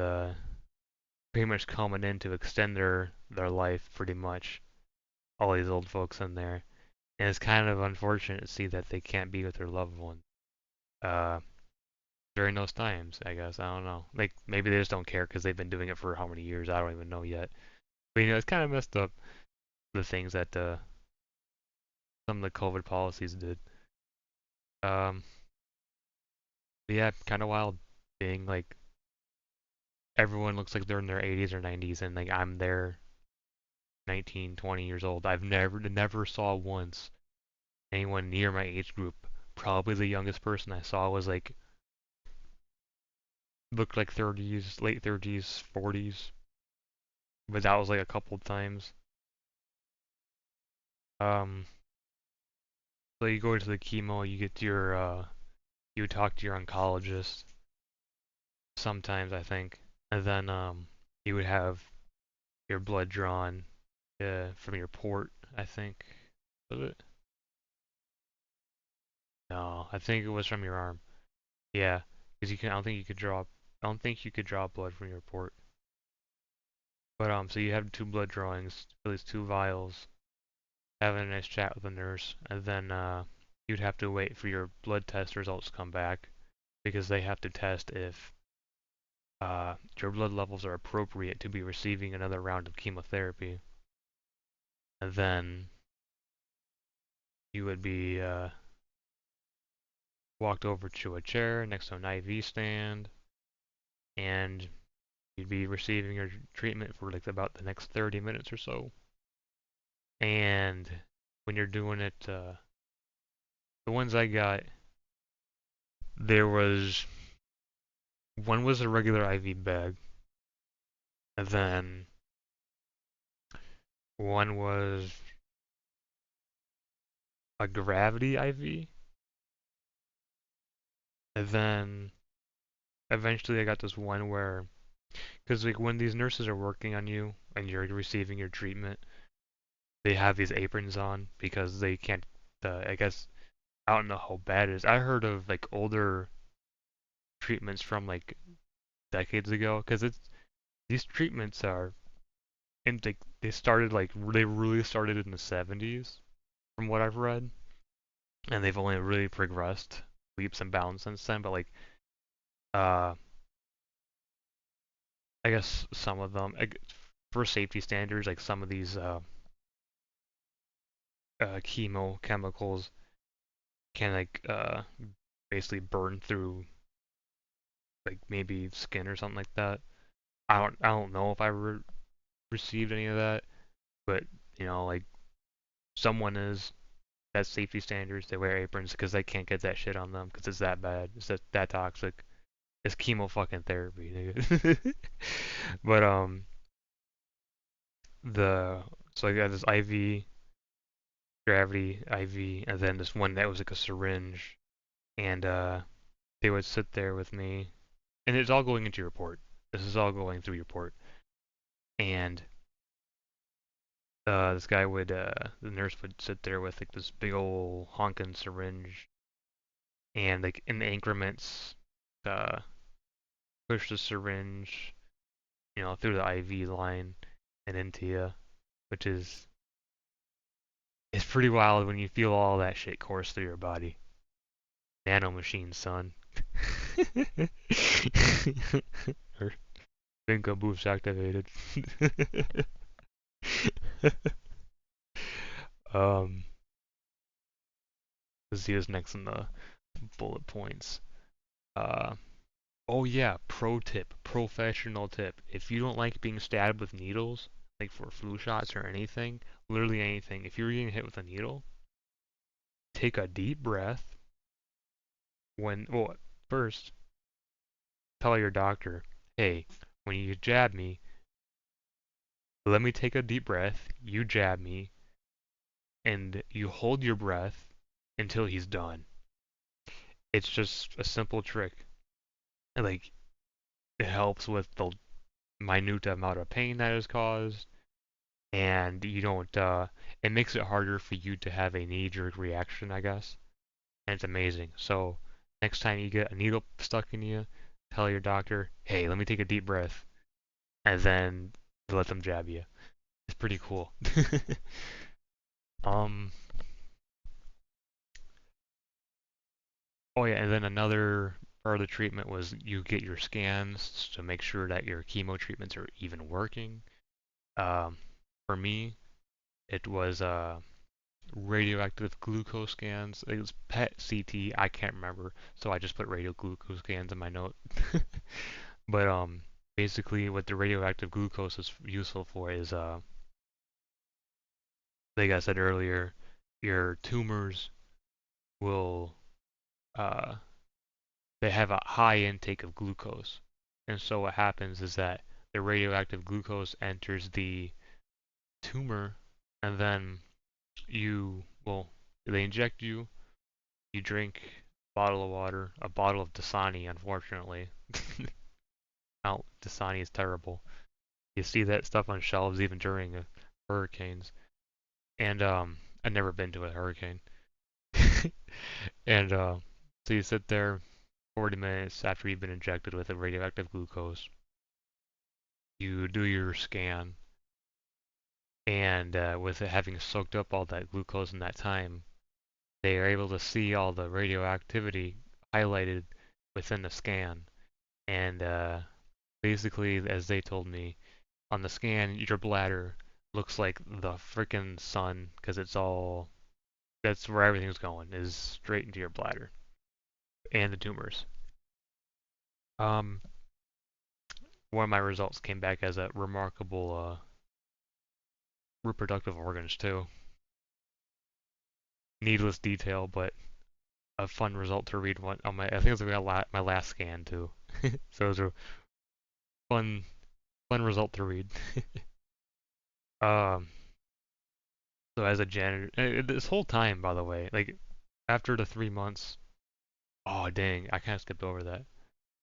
A: pretty much coming in to extend their life pretty much. All these old folks in there. And it's kind of unfortunate to see that they can't be with their loved ones uh during those times, I guess. I don't know. Like maybe they just don't care because they've been doing it for how many years? I don't even know yet. But you know, it's kind of messed up the things that some of the COVID policies did. Um, but yeah, kind of wild being like everyone looks like they're in their 80s or 90s and like I'm there 19, 20 years old. I've never saw once anyone near my age group. Probably the youngest person I saw was like looked like 30s, late 30s, 40s, but that was like a couple times. Um, so you go to the chemo, you get your you talk to your oncologist sometimes I think, and then you would have your blood drawn from your port, I think. Was it? No, I think it was from your arm. Yeah, because you can. I don't think you could draw. I don't think you could draw blood from your port. But so you have two blood drawings, at least two vials, having a nice chat with the nurse, and then you'd have to wait for your blood test results to come back because they have to test if your blood levels are appropriate to be receiving another round of chemotherapy. And then you would be walked over to a chair next to an IV stand, and you'd be receiving your treatment for like about the next 30 minutes or so. And when you're doing it, the ones I got, there was one was a regular IV bag, and then one was a gravity IV, and then eventually I got this one where, because like when these nurses are working on you and you're receiving your treatment, they have these aprons on because they can't. I guess I don't know how bad it is. I heard of like older treatments from like decades ago because it's these treatments are and they started like they really started in the 70s from what I've read, and they've only really progressed leaps and bounds since then. But like uh, I guess some of them for safety standards, like some of these chemo chemicals can like basically burn through like maybe skin or something like that. I don't know if I received any of that, but you know like someone is that's safety standards. They wear aprons because they can't get that shit on them because it's that bad. It's that toxic. It's chemo fucking therapy, nigga. But the so I got this IV gravity IV, and then this one that was like a syringe, and they would sit there with me, and it's all going into your port. This is all going through your port, and this guy would the nurse would sit there with like this big old honking syringe, and like in increments, uh, push the syringe, you know, through the IV line and into you, which is it's pretty wild when you feel all that shit course through your body. Nano machine, son. Or Bingo boost activated. um, let's see what's next in the bullet points. Uh, oh yeah, pro tip, professional tip. If you don't like being stabbed with needles, like for flu shots or anything, literally anything, if you're getting hit with a needle, take a deep breath well, first, tell your doctor, hey, when you jab me, let me take a deep breath, you jab me, and you hold your breath until he's done. It's just a simple trick. Like, it helps with the minute amount of pain that is caused, and you don't, it makes it harder for you to have a knee-jerk reaction, I guess. And it's amazing. So, next time you get a needle stuck in you, tell your doctor, hey, let me take a deep breath, and then let them jab you. It's pretty cool. um, oh yeah, and then another part of the treatment was you get your scans to make sure that your chemo treatments are even working. Um, for me, it was radioactive glucose scans. It was PET CT. I can't remember, so I just put radio glucose scans in my note. But basically, what the radioactive glucose is useful for is like I said earlier, your tumors will uh, they have a high intake of glucose, and so what happens is that the radioactive glucose enters the tumor, and then well, they inject you. You drink a bottle of water, a bottle of Dasani, unfortunately. Oh, Dasani is terrible. You see that stuff on shelves even during hurricanes. And I've never been to a hurricane. And so you sit there 40 minutes after you've been injected with a radioactive glucose. You do your scan, and with it having soaked up all that glucose in that time, they are able to see all the radioactivity highlighted within the scan. And basically, as they told me, on the scan, your bladder looks like the freaking sun because that's where everything's going, is straight into your bladder and the tumors. Um, one of my results came back as a remarkable reproductive organs too. Needless detail, but a fun result to read one on my. I think it was my last scan too. So it was a fun result to read. Um, so as a janitor, this whole time, by the way, like after the 3 months. Oh dang, I kind of skipped over that.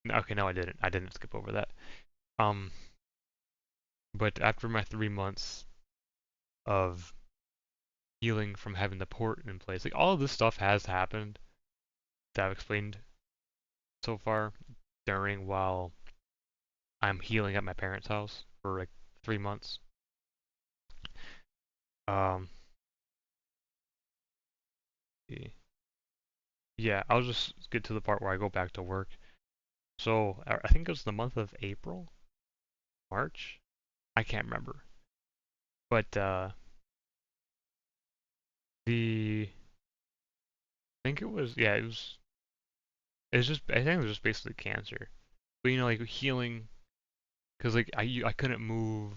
A: Okay, no, I didn't. I didn't skip over that. Um, but after my 3 months of healing from having the port in place, like all of this stuff has happened that I've explained so far during while I'm healing at my parents' house for like 3 months. Um, yeah, I'll just get to the part where I go back to work. So I think it was the month of April, March. I can't remember, but the I think it was yeah, it's just I think it was just basically cancer. But like healing, because like I couldn't move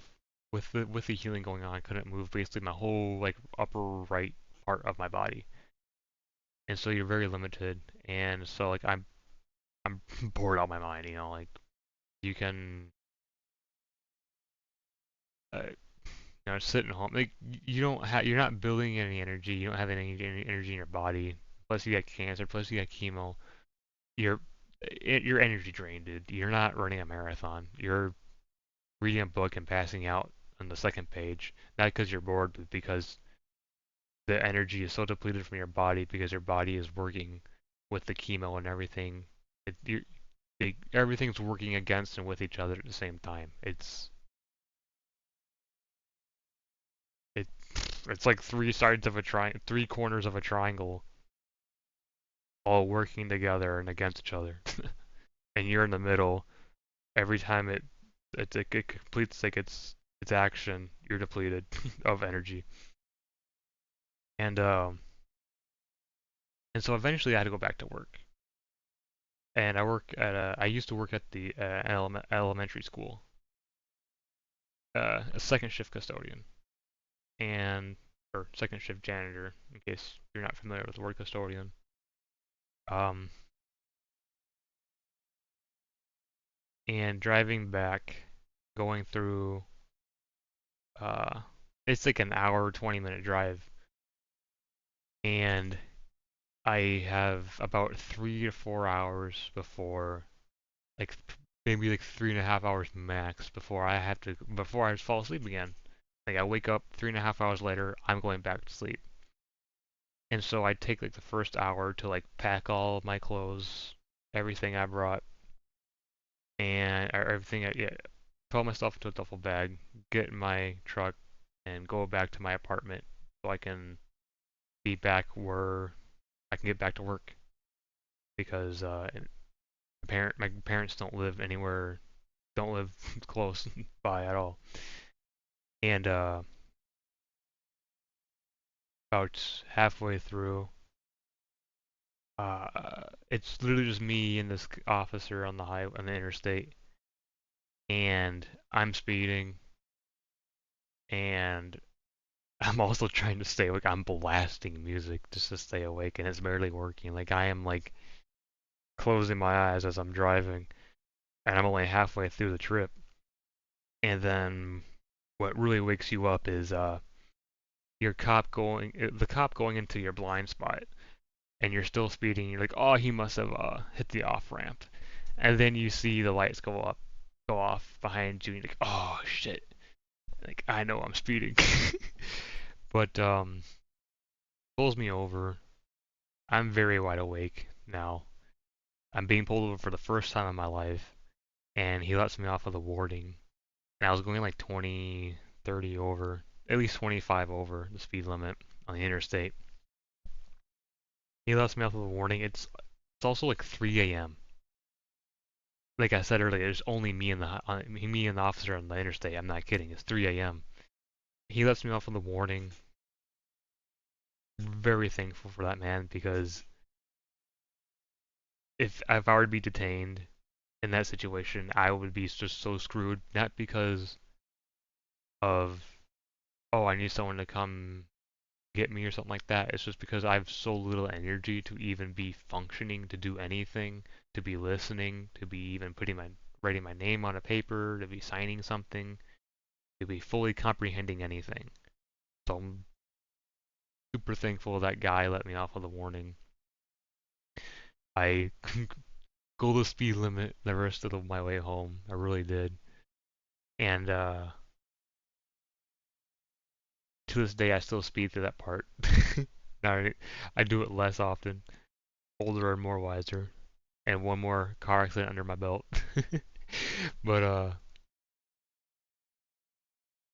A: with the healing going on. I couldn't move basically my whole like upper right part of my body, and so you're very limited. And so like I'm bored out of my mind. Like you can sit at home. Like you're not building any energy. You don't have any energy in your body. Plus you got cancer. Plus you got chemo. You're you're energy drained, dude. You're not running a marathon. You're reading a book and passing out on the second page, not because you're bored, but because the energy is so depleted from your body because your body is working with the chemo and everything. Everything's working against and with each other at the same time. It it's like three corners of a triangle, all working together and against each other, and you're in the middle. Every time it completes like its action, you're depleted of energy. And and so eventually I had to go back to work. And I used to work at the elementary school, a second shift custodian, and or second shift janitor, in case you're not familiar with the word custodian. Um, and driving back, going through, uh, it's like an hour, 20-minute drive, and I have about 3 to 4 hours before, like maybe like 3.5 hours max before I fall asleep again. Like I wake up 3.5 hours later, I'm going back to sleep. And so I take like the first hour to like pack all of my clothes, everything I brought, and or everything I yeah, put all my stuff into a duffel bag, get in my truck, and go back to my apartment so I can be back where I can get back to work because my parents don't live close by at all. And about halfway through, it's literally just me and this officer on the interstate, and I'm speeding, and I'm also trying to stay awake. I'm blasting music just to stay awake, and it's barely working. Like I am like closing my eyes as I'm driving, and I'm only halfway through the trip. And then what really wakes you up is the cop going into your blind spot, and you're still speeding. You're like, oh, he must have hit the off ramp, and then you see the lights go off behind you, and you're like, oh shit, like I know I'm speeding, but pulls me over. I'm very wide awake now. I'm being pulled over for the first time in my life, and he lets me off with a warning. And I was going like 20, 30 over, at least 25 over the speed limit on the interstate. He lets me off with a warning. It's also like 3 a.m. Like I said earlier, there's only me and the officer on the interstate. I'm not kidding. It's 3 a.m. He lets me off with a warning. Very thankful for that man because if I were to be detained in that situation, I would be just so screwed. Not because of oh I need someone to come get me or something like that. It's just because I have so little energy to even be functioning to do anything, to be listening, to be even writing my name on a paper, to be signing something, to be fully comprehending anything. So I'm super thankful that guy let me off with a warning. I go the speed limit the rest of my way home. I really did. And to this day, I still speed through that part. now I do it less often. Older and more wiser. And one more car accident under my belt. but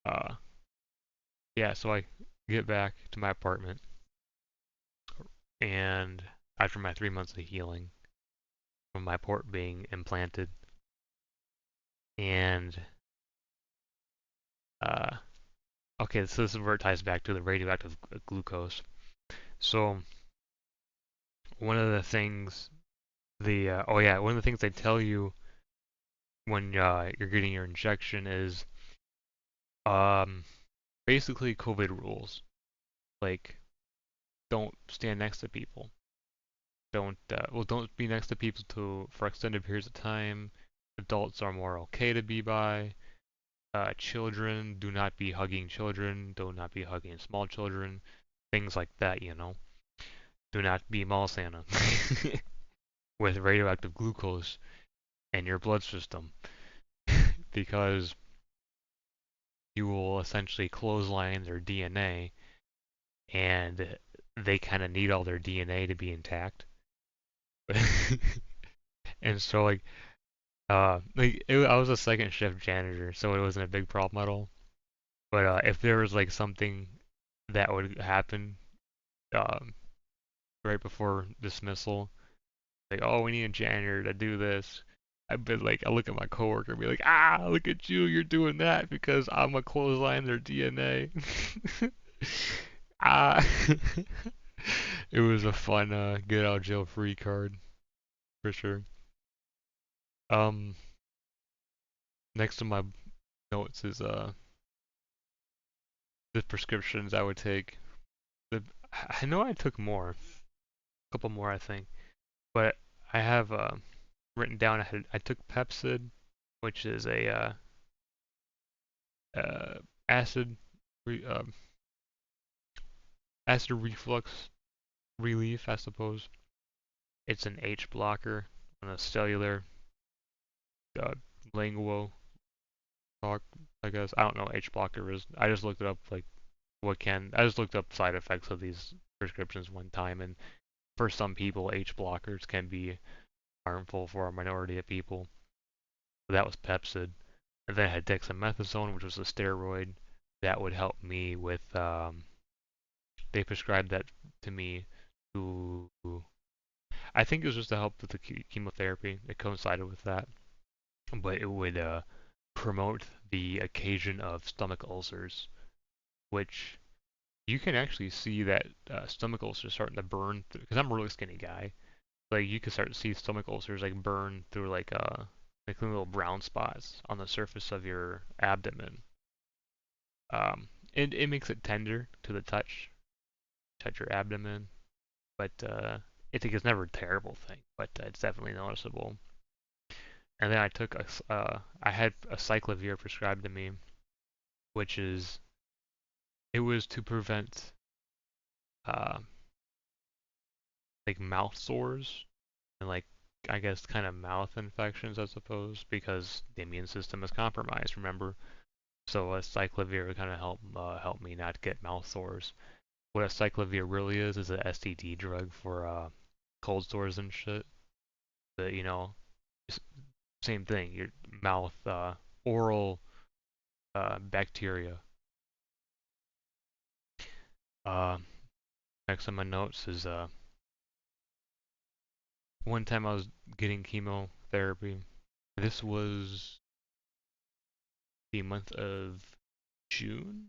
A: uh yeah, so I get back to my apartment and after my 3 months of healing from my port being implanted and uh okay, so this is where it ties back to the radioactive glucose. So one of the things one of the things they tell you when you're getting your injection is um basically COVID rules. Like don't stand next to people. Don't be next to people for extended periods of time. Adults are more okay to be by. Children, do not be hugging children. Do not be hugging small children. Things like that, you know. Do not be mall Santa with radioactive glucose in your blood system because you will essentially clothesline their DNA and they kind of need all their DNA to be intact. And so I was a second shift janitor, so it wasn't a big problem at all. But if there was like something that would happen um, right before dismissal, like oh we need a janitor to do this, I'd be like I look at my coworker and be like ah look at you you're doing that because I'm a clothesline their DNA. ah, it was a fun get out of jail free card for sure. Um, next to my notes is the prescriptions I would take. the I know I took more, a couple more I think, but I have written down I took Pepsid, which is a acid re, acid reflux relief, I suppose. It's an H blocker on a cellular uh, lingual talk, I guess. I don't know what H blocker is. I just looked it up like I just looked up side effects of these prescriptions one time, and for some people H blockers can be harmful for a minority of people. So that was Pepsid. And then I had dexamethasone, which was a steroid that would help me with they prescribed that to me to I think it was just to help with the chemotherapy. It coincided with that, but it would promote the occasion of stomach ulcers, which you can actually see that stomach ulcers starting to burn through. Because I'm a really skinny guy, like you can start to see stomach ulcers like burn through like little brown spots on the surface of your abdomen. It makes it tender to the touch your abdomen, but it's never a terrible thing, but it's definitely noticeable. And then I had a cyclovir prescribed to me, which is it was to prevent uh, like mouth sores and like I guess kind of mouth infections, I suppose, because the immune system is compromised. Remember, so a cyclovir would kind of help me not get mouth sores. What a cyclovir really is an STD drug for cold sores and shit. But same thing. Your mouth, oral bacteria. Uh, Next on my notes is one time I was getting chemotherapy. This was the month of June.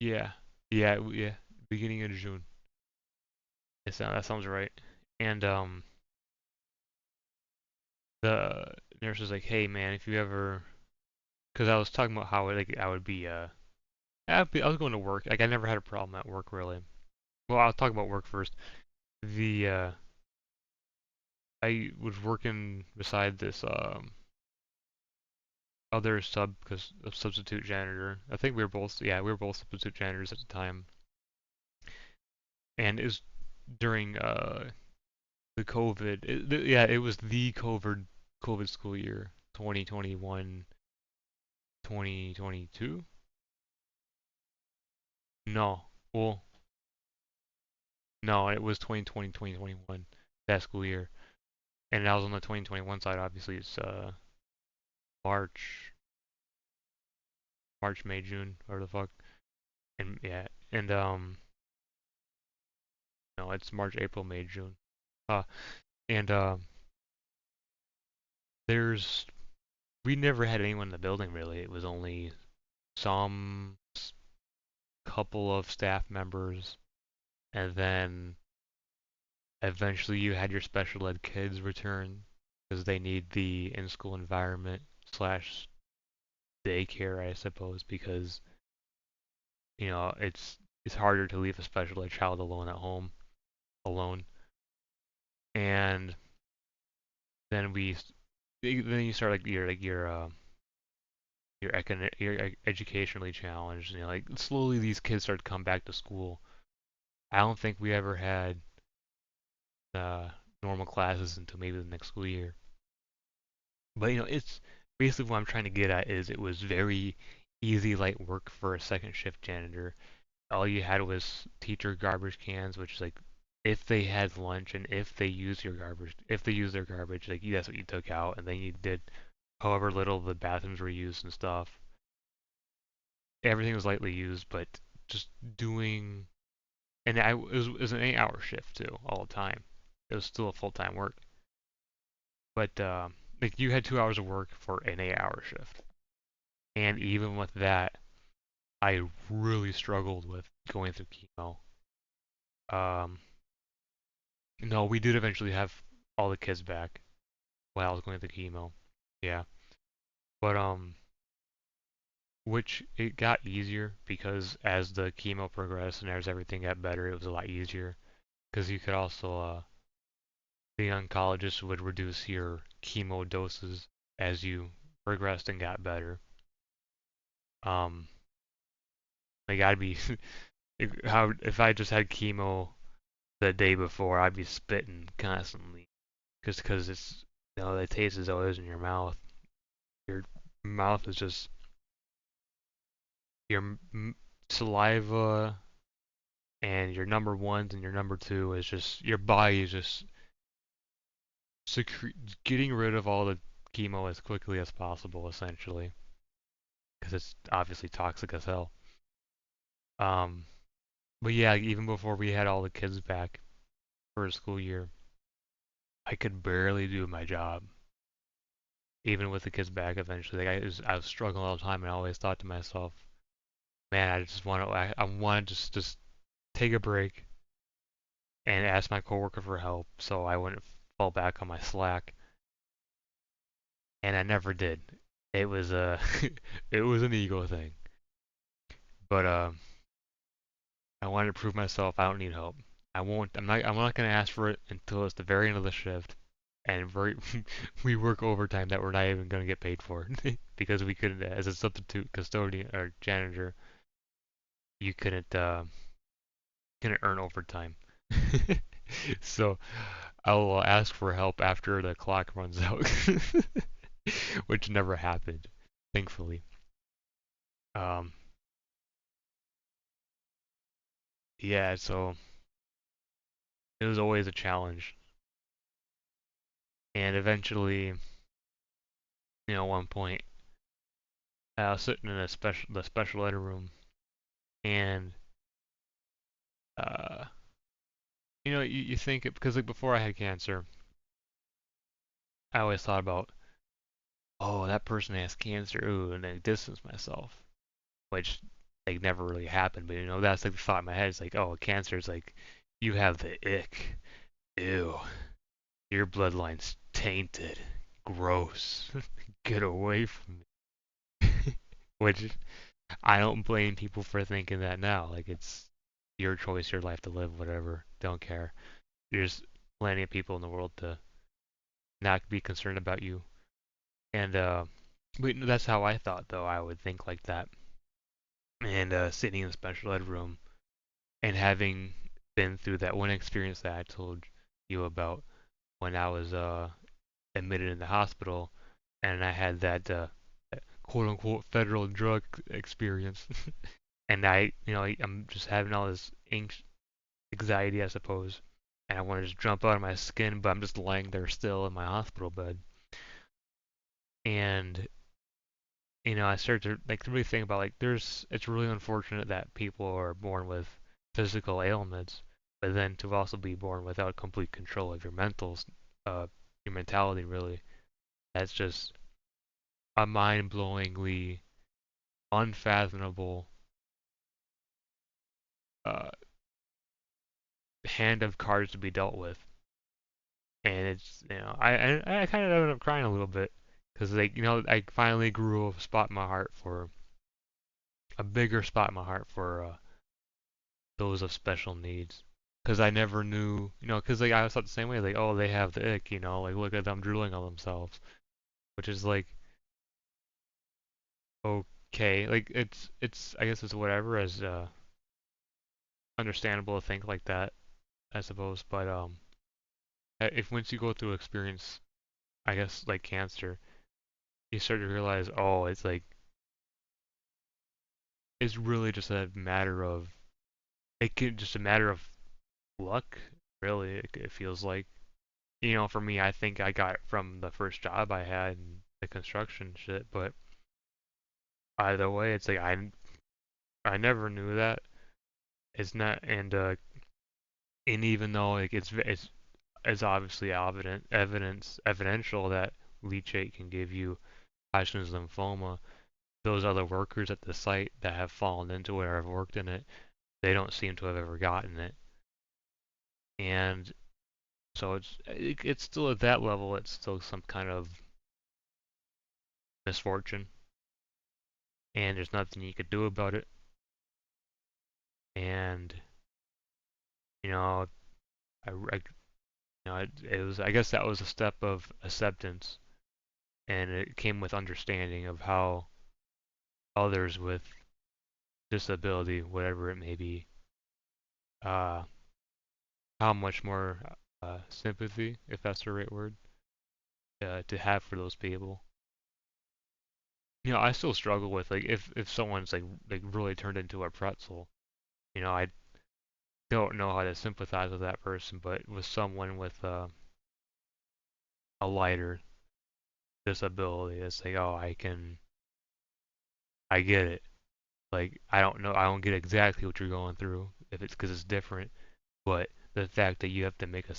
A: Yeah, yeah. Beginning of June. That sounds right. And the nurse was like, "Hey man, if you ever," because I was talking about how like I would be I was going to work. Like I never had a problem at work really. Well, I'll talk about work first. The I was working beside this other because substitute janitor. I think we were both substitute janitors at the time, and it was during the COVID. Yeah, it was the COVID school year, 2021, 2022. No, well, no, it was 2020, 2021 that school year, and I was on the 2021 side. Obviously, it's March, May, June, or the fuck, and yeah, and no, it's March, April, May, June. Uh, and there's we never had anyone in the building really. It was only some couple of staff members, and then eventually you had your special ed kids return because they need the in-school environment slash daycare, I suppose, because it's harder to leave a special ed child alone at home alone, and then then you start you're educationally challenged. Like slowly these kids start to come back to school. I don't think we ever had uh, normal classes until maybe the next school year. But it's basically what I'm trying to get at is it was very easy light work for a second shift janitor. All you had was teacher garbage cans, which like if they had lunch and if they used their garbage, like that's what you took out, and then you did however little the bathrooms were used and stuff. Everything was lightly used, but just doing, and it was an 8-hour shift too, all the time. It was still a full-time work, but like you had 2 hours of work for an 8-hour shift, and even with that, I really struggled with going through chemo. Um, no, we did eventually have all the kids back while I was going through chemo. Yeah, but which it got easier because as the chemo progressed and as everything got better, it was a lot easier. Because you could also, the oncologist would reduce your chemo doses as you progressed and got better. Um, like I'd be, how if I just had chemo the day before, I'd be spitting constantly, just because it's, the taste is always in your mouth. Your mouth is just your saliva, and your number ones and your number two is just your body is just getting rid of all the chemo as quickly as possible, essentially, because it's obviously toxic as hell. Um, but yeah, even before we had all the kids back for a school year, I could barely do my job. Even with the kids back eventually, like I was struggling all the time, and I always thought to myself, man, I just want to, I want to just take a break and ask my coworker for help, so I wouldn't fall back on my slack. And I never did. It was a, it was an ego thing. But I wanted to prove myself. I don't need help. I won't. I'm not gonna ask for it until it's the very end of the shift, and we work overtime that we're not even gonna get paid for because we couldn't, as a substitute custodian or janitor, you couldn't earn overtime. So I'll ask for help after the clock runs out, which never happened, thankfully. Um, yeah, so it was always a challenge, and eventually, one point, I was sitting in the special ed room, and uh, you think it because like before I had cancer, I always thought about, oh, that person has cancer, ooh, and then distance myself, which like never really happened. But that's like the thought in my head. It's like, oh, cancer is like you have the ick, ew, your bloodline's tainted, gross, get away from me. Which I don't blame people for thinking that now. Like it's your choice, your life to live, whatever. Don't care. There's plenty of people in the world to not be concerned about you. And but that's how I thought though. I would think like that. And sitting in the special ed room and having been through that one experience that I told you about when I was admitted in the hospital, and I had that quote unquote federal drug experience, and I'm just having all this anxiety, I suppose, and I want to just jump out of my skin, but I'm just laying there still in my hospital bed, and I started to like to really think about like it's really unfortunate that people are born with physical ailments, but then to also be born without complete control of uh, your mentality really. That's just a mind-blowingly unfathomable uh, hand of cards to be dealt with. And it's I kind of ended up crying a little bit because like I finally grew a bigger spot in my heart for those of special needs. Because I never knew, because like I was thought the same way, like, oh, they have the ick, like look at them drooling on themselves, which is like okay, like it's I guess it's whatever, as understandable to think like that, I suppose. But if once you go through experience, I guess like cancer, you start to realize, oh, it's like it's really just a matter of it could just a matter of luck, really. It feels like. For me, I think I got it from the first job I had in the construction shit, but either way, it's like I never knew that. It's not, and even though like it's obviously evidential that leachate can give you Hodgkin's lymphoma, those other workers at the site that have fallen into it or have worked in it, they don't seem to have ever gotten it. And so it's still at that level, it's still some kind of misfortune. and there's nothing you could do about it. And you know, it was, I guess that was a step of acceptance, and it came with understanding of how others with disability, whatever it may be, uh, how much more sympathy, if that's the right word, to have for those people. I still struggle with like if someone's like really turned into a pretzel. I don't know how to sympathize with that person, but with someone with a lighter disability, it's like, oh, I get it. Like, I don't get exactly what you're going through if it's because it's different, but the fact that you have to make a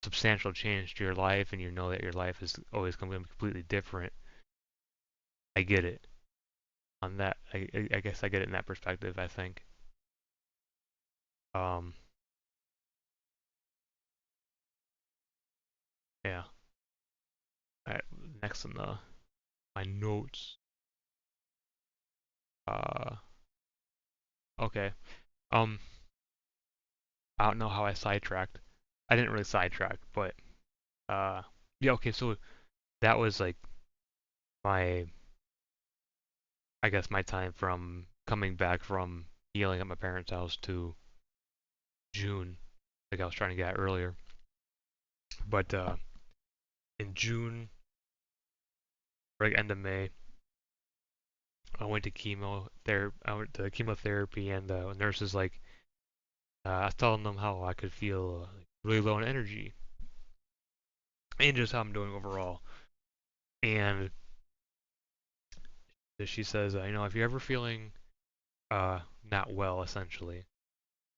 A: substantial change to your life and you know that your life is always going to be completely different, I get it. On that, I guess I get it in that perspective, I think. Um, yeah. Alright, next on the my notes. Uh, okay. Um, I don't know how I sidetracked. I didn't really sidetrack, but uh, yeah. Okay, so that was like my, I guess my time from coming back from healing at my parents' house to June, like I was trying to get at earlier. But in June, like end of May, I went to I went to chemotherapy, and the nurses like, I was telling them how I could feel like really low in energy and just how I'm doing overall. And she says, if you're ever feeling not well, essentially,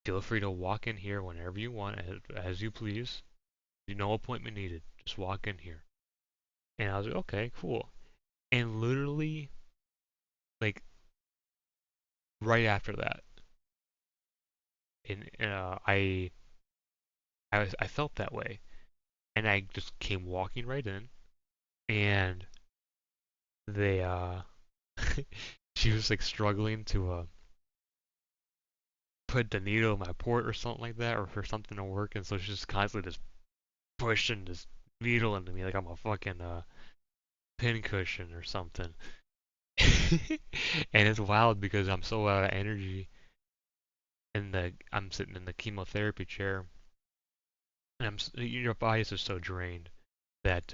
A: feel free to walk in here whenever you want, as you please. No appointment needed. Just walk in here. And I was like, okay, cool. And literally, like right after that, and I felt that way, and I just came walking right in, and they she was like struggling to put the needle in my port or something like that, or for something to work, and so she's just constantly just pushing this needle into me like I'm a fucking pin cushion or something. And it's wild because I'm so out of energy, and I'm sitting in the chemotherapy chair, and your body is just so drained that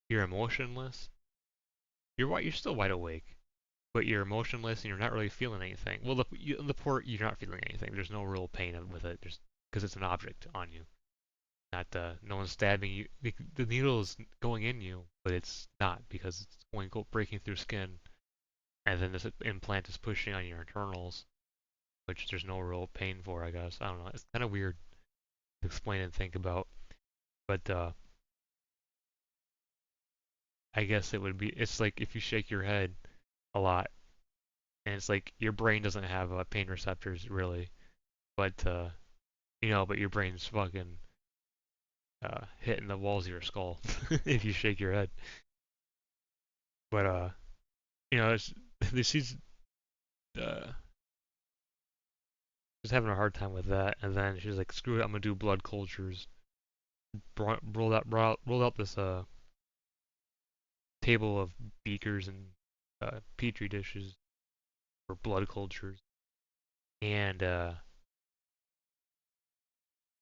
A: you're emotionless. You're still wide awake, but you're emotionless and you're not really feeling anything. Well, the port, you're not feeling anything. There's no real pain with it, just because it's an object on you. Not no one's stabbing you. The needle is going in you, but it's not because it's breaking through skin, and then this implant is pushing on your internals, which there's no real pain for. I guess I don't know. It's kind of weird to explain and think about, but I guess it would be. It's like if you shake your head a lot, and it's like your brain doesn't have pain receptors really, but but your brain's fucking hitting the walls of your skull if you shake your head. But it's she's uh, just having a hard time with that, and then she's like, "Screw it, I'm gonna do blood cultures." Rolled out this table of beakers and petri dishes for blood cultures, and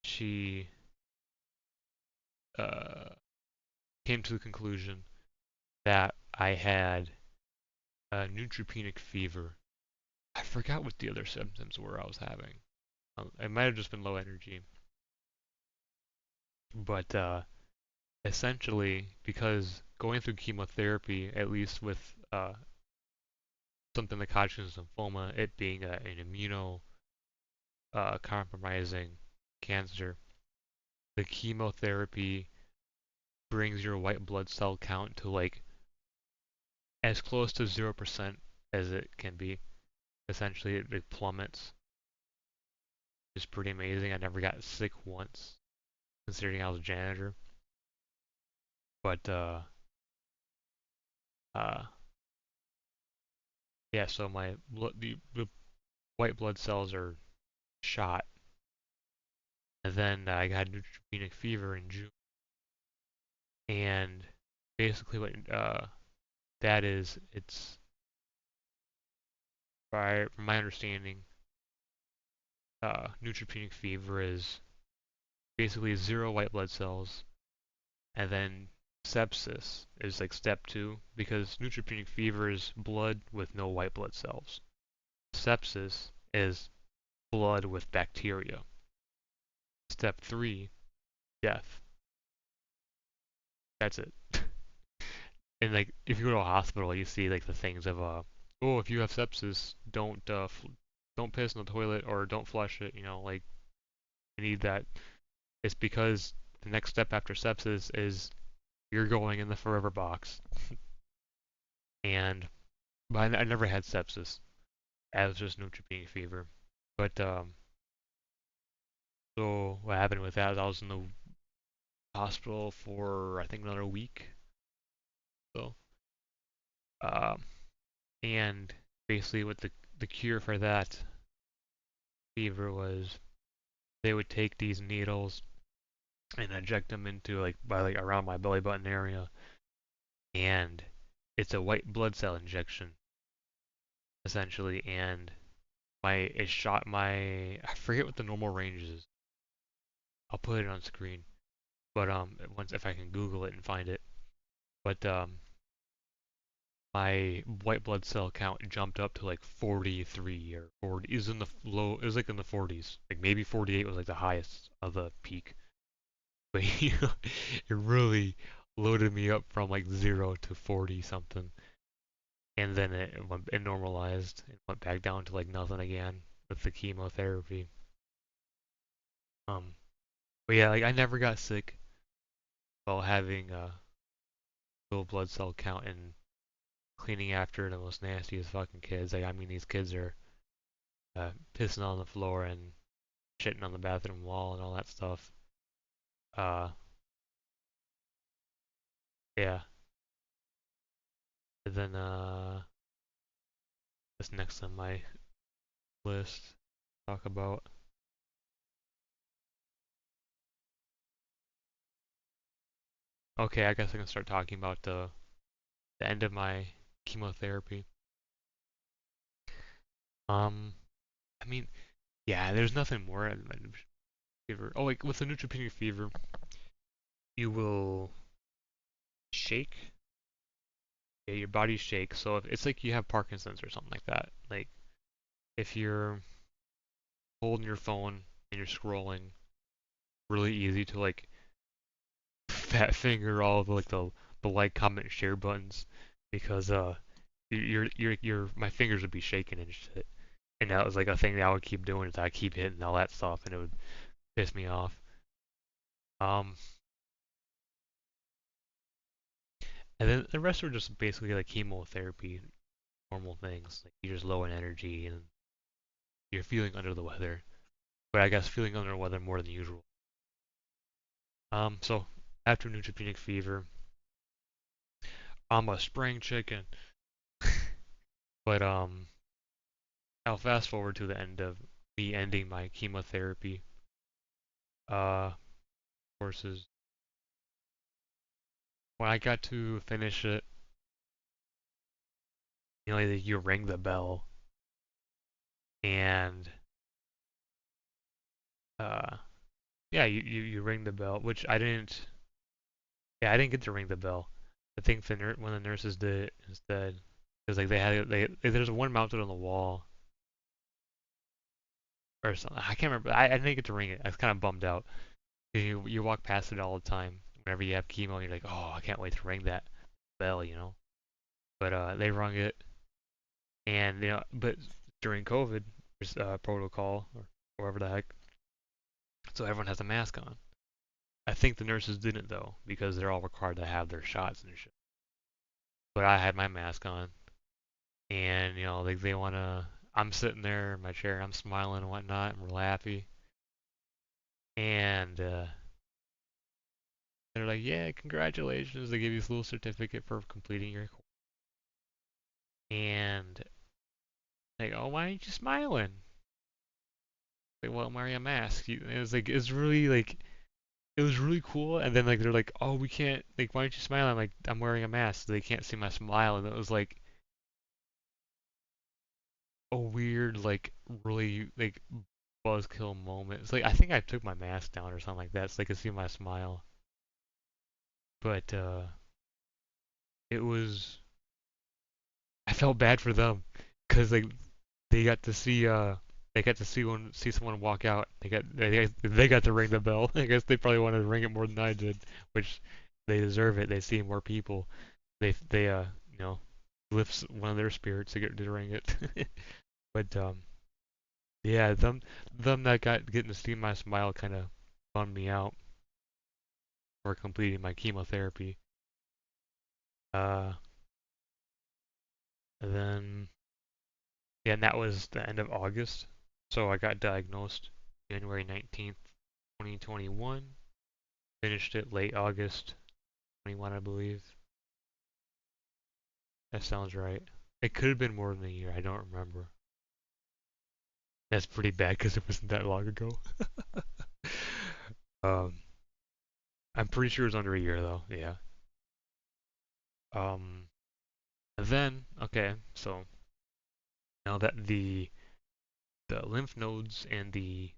A: she uh, came to the conclusion that I had neutropenic fever. I forgot what the other symptoms were I was having. It might have just been low energy, but essentially because going through chemotherapy, at least with something like Hodgkin's lymphoma, it being an immuno compromising cancer, the chemotherapy brings your white blood cell count to like as close to 0% as it can be. Essentially, it plummets. It's pretty amazing. I never got sick once, considering I was a janitor. But uh, yeah, so my blood, the white blood cells are shot, and then I got neutropenic fever in June, and basically what that is, it's from my understanding, neutropenic fever is basically zero white blood cells, and then sepsis is like step two because neutropenic fever is blood with no white blood cells. Sepsis is blood with bacteria. Step three, death. That's it. And like if you go to a hospital, you see like the things of oh, if you have sepsis, don't piss in the toilet or don't flush it. You know, like you need that. It's because the next step after sepsis is you're going in the forever box. And but I never had sepsis. I was just neutropenic fever. But so what happened with that is I was in the hospital for I think another week. So um, and basically what the cure for that fever was they would take these needles and inject them into like around my belly button area, and it's a white blood cell injection essentially, and it shot my I forget what the normal range is. I'll put it on screen, but once if I can Google it and find it, but my white blood cell count jumped up to like 43 or 40. It was in the low. It was like in the 40s. Like maybe 48 was like the highest of the peak. But you know, it really loaded me up from like 0 to 40 something, and then it normalized and went back down to like nothing again with the chemotherapy. Um, but yeah, like I never got sick while having a low blood cell count and cleaning after the most nastiest fucking kids. Like I mean, these kids are pissing on the floor and shitting on the bathroom wall and all that stuff. Uh, yeah. And then this next on my list talk about. Okay, I guess I can start talking about the end of my chemotherapy. Um, I mean, yeah, there's nothing more than fever. Oh, like with the neutropenic fever, you will shake. Yeah, your body shakes. So if, it's like you have Parkinson's or something like that. Like if you're holding your phone and you're scrolling, really easy to like fat finger all of the like, comment, and share buttons because your my fingers would be shaking and shit. And that was like a thing that I would keep doing is I keep hitting all that stuff and it would piss me off. Um, and then the rest are just basically like chemotherapy, normal things. Like you're just low in energy and you're feeling under the weather. But I guess feeling under the weather more than usual. So after neutropenic fever, I'm a spring chicken. But I'll fast forward to the end of me ending my chemotherapy courses. When I got to finish it, you know, like, you ring the bell and uh yeah, you ring the bell, which I didn't. Yeah, I didn't get to ring the bell. I think one of the nurses did it instead, because like there's one mounted on the wall or something. I can't remember. I didn't get to ring it. I was kind of bummed out. You walk past it all the time whenever you have chemo. You're like, oh, I can't wait to ring that bell, you know. But they rung it, and you know, but during COVID, there's protocol or whatever the heck, so everyone has a mask on. I think the nurses didn't though, because they're all required to have their shots and shit. But I had my mask on, and you know, like they wanna. I'm sitting there in my chair, I'm smiling and whatnot, and we're happy, and they're like, "Yeah, congratulations!" They give you this little certificate for completing your course, and Like, oh, why aren't you smiling? Like, well, I'm wearing a mask. It was like, it's really like, it was really cool. And then like, they're like, oh, we can't, like, why aren't you smiling? I'm like, I'm wearing a mask, so they can't see my smile. And it was like a weird, like, really, like, buzzkill moment. It's like, I think I took my mask down or something like that, so they could see my smile. But, it was, I felt bad for them, cause like they got to see see someone walk out. They got to ring the bell. I guess they probably wanted to ring it more than I did, which they deserve it. They see more people. They you know lifts one of their spirits to get to ring it. But yeah, them that got getting to see my smile kind of bummed me out for completing my chemotherapy. Uh, and then yeah, and that was the end of August. So I got diagnosed January 19th, 2021. Finished it late August 21, I believe. That sounds right. It could have been more than a year. I don't remember. That's pretty bad because it wasn't that long ago. um, I'm pretty sure it was under a year though. Yeah. Um, then okay, so now that the lymph nodes and the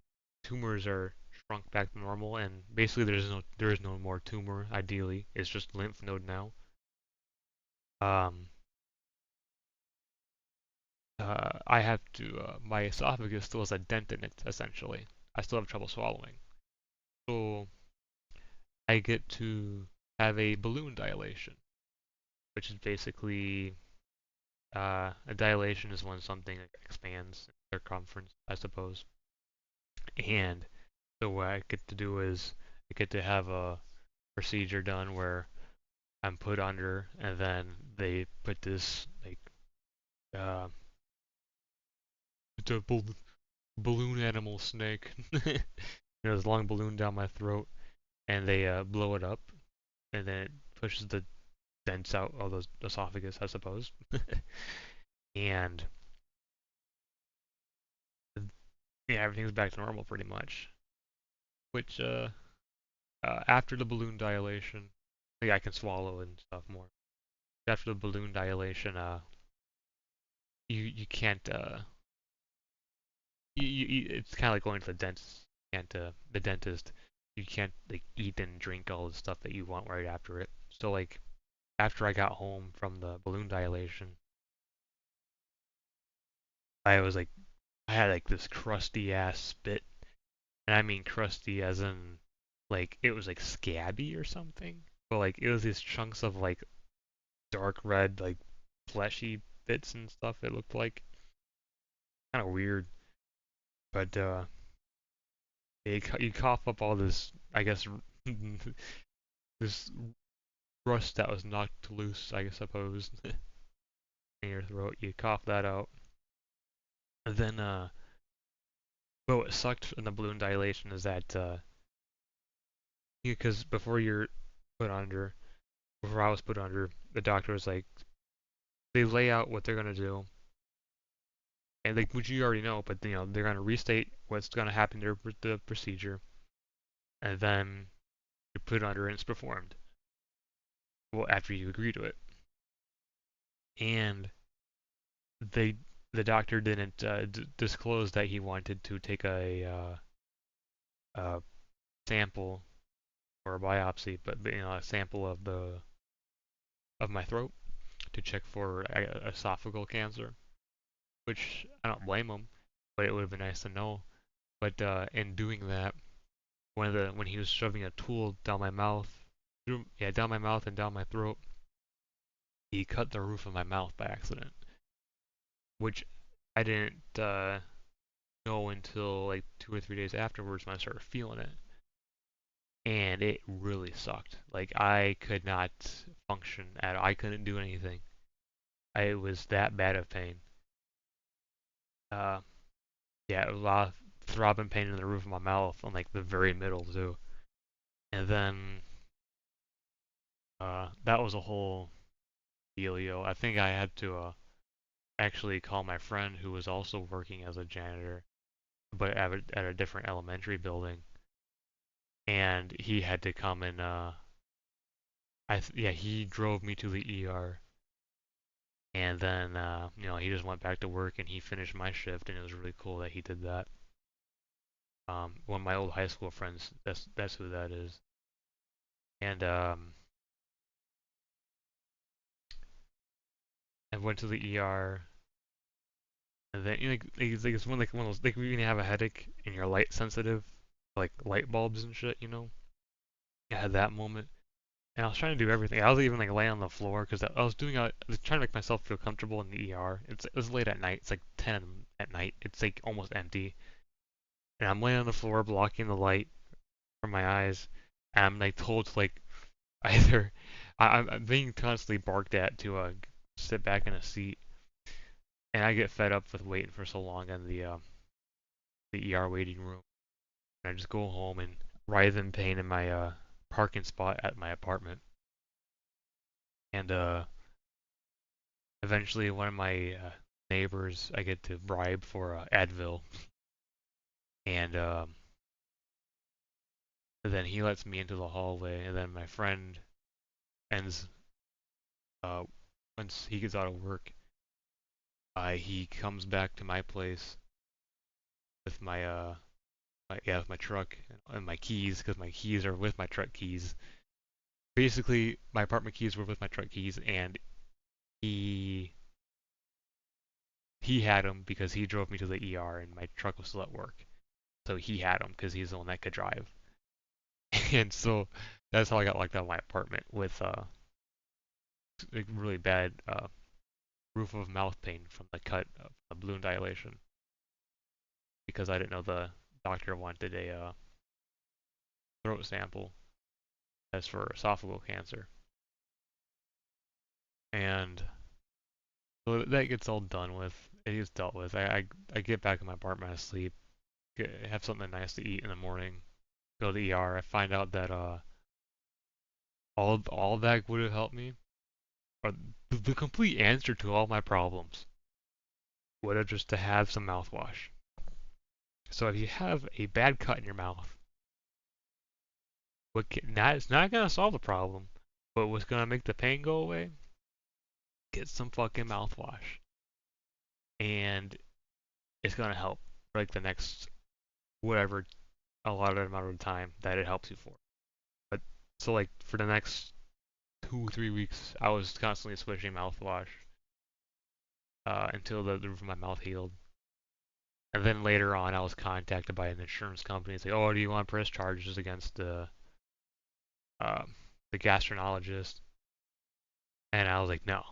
A: tumors are shrunk back to normal, and basically there is no more tumor. Ideally, it's just lymph node now. Um, I have to my esophagus still has a dent in it essentially. I still have trouble swallowing, so I get to have a balloon dilation, which is basically a dilation is when something expands in circumference, I suppose. And so what I get to do is I get to have a procedure done where I'm put under, and then they put this like uh, it's a balloon animal snake, this long balloon down my throat, and they blow it up, and then it pushes the dents out of the esophagus, I suppose. And yeah, everything's back to normal pretty much. Which after the balloon dilation, like I can swallow and stuff more. After the balloon dilation, you can't it's kind of like going to the dentist. You can't the dentist. You can't like eat and drink all the stuff that you want right after it. So like after I got home from the balloon dilation, I was like I had like this crusty ass spit, and I mean crusty as in like it was like scabby or something. But like it was these chunks of like dark red like fleshy bits and stuff. It looked like kind of weird, but you cough up all this I guess this rust that was knocked loose, I suppose, in your throat. You cough that out, and then but what sucked in the balloon dilation is that because put under, before I was put under, the doctor was like, they lay out what they're gonna do, and like which you already know, but they're gonna restate what's gonna happen during the procedure, and then you put it under and it's performed. Well, after you agree to it, and they the doctor didn't disclose that he wanted to take a sample or a biopsy, but a sample of my throat to check for esophageal cancer, which I don't blame him, but it would have been nice to know. But in doing that, when he was shoving a tool down my mouth, down my mouth and down my throat, he cut the roof of my mouth by accident, which I didn't know until like 2 or 3 days afterwards when I started feeling it, and it really sucked. Like I could not function at all. I couldn't do anything. It was that bad of pain. Uh, yeah, it was a lot of throbbing pain in the roof of my mouth on like the very middle too. And then that was a whole dealio. I think I had to actually call my friend who was also working as a janitor, but at a different elementary building, and he had to come and yeah, he drove me to the ER, and then he just went back to work and he finished my shift, and it was really cool that he did that. One of my old high school friends, that's who that is, and I went to the ER. And then it's one of those like when you have a headache and you're light sensitive, like light bulbs and shit, you know. I had that moment, and I was trying to do everything. I was even like laying on the floor because I was doing I was trying to make myself feel comfortable in the ER. It was late at night. It's like 10 at night. It's like almost empty, and I'm laying on the floor blocking the light from my eyes, and I'm like told to like either I'm being constantly barked at to sit back in a seat, and I get fed up with waiting for so long in the ER waiting room. I just go home and writhe in pain in my parking spot at my apartment. And eventually, one of my neighbors I get to bribe for Advil, and then he lets me into the hallway. And then my friend ends uh, once he gets out of work, he comes back to my place with with my truck and my keys because my keys are with my truck keys. Basically, my apartment keys were with my truck keys, and he he had them because he drove me to the ER and my truck was still at work. So he had them because he's the one that could drive. And so that's how I got locked out of my apartment with like really bad roof of mouth pain from the cut of the balloon dilation because I didn't know the doctor wanted a throat sample as for esophageal cancer. And so that gets all done with. It gets dealt with. I get back in my apartment, I sleep, have something nice to eat in the morning, go to the ER. I find out that all that would have helped me, or the complete answer to all my problems, would have just to have some mouthwash. So if you have a bad cut in your mouth, it's not gonna solve the problem, but what's gonna make the pain go away? Get some fucking mouthwash, and it's gonna help for like the next whatever allotted amount of time that it helps you for. But so like for the next 2 3 weeks, I was constantly switching mouthwash until the roof of my mouth healed. And then later on, I was contacted by an insurance company. It's like, oh, do you want to press charges against uh, the gastroenterologist? And I was like, no,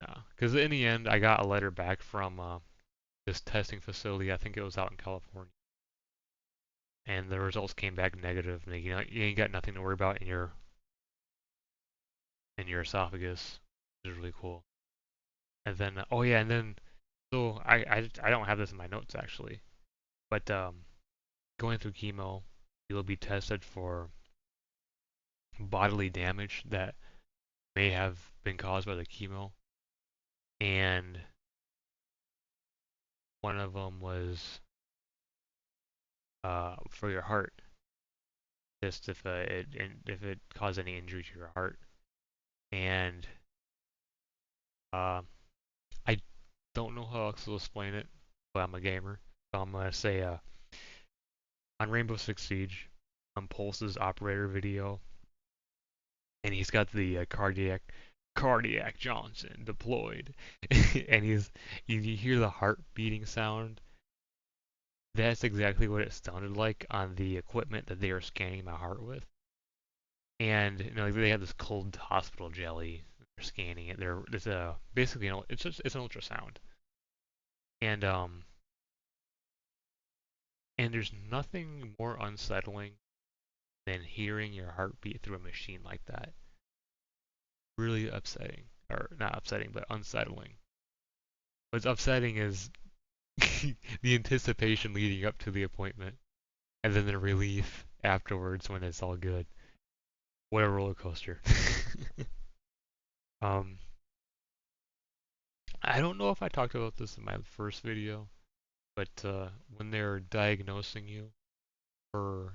A: no, because in the end, I got a letter back from this testing facility. I think it was out in California, and the results came back negative. And you ain't got nothing to worry about in your esophagus, which is really cool. And then, oh yeah, and then so I don't have this in my notes actually, but going through chemo, you'll be tested for bodily damage that may have been caused by the chemo, and one of them was for your heart, just if it caused any injury to your heart. And uh, I don't know how else to explain it, but I'm a gamer, so I'm gonna say on Rainbow Six Siege, on Pulse's operator video, and he's got the cardiac Johnson deployed, and you hear the heart beating sound. That's exactly what it sounded like on the equipment that they were scanning my heart with. And they have this cold hospital jelly. They're scanning it. It's a basically it's an ultrasound. And and there's nothing more unsettling than hearing your heartbeat through a machine like that. Really upsetting, or not upsetting, but unsettling. What's upsetting is the anticipation leading up to the appointment, and then the relief afterwards when it's all good. What a roller coaster. um, I don't know if I talked about this in my first video, but when they're diagnosing you or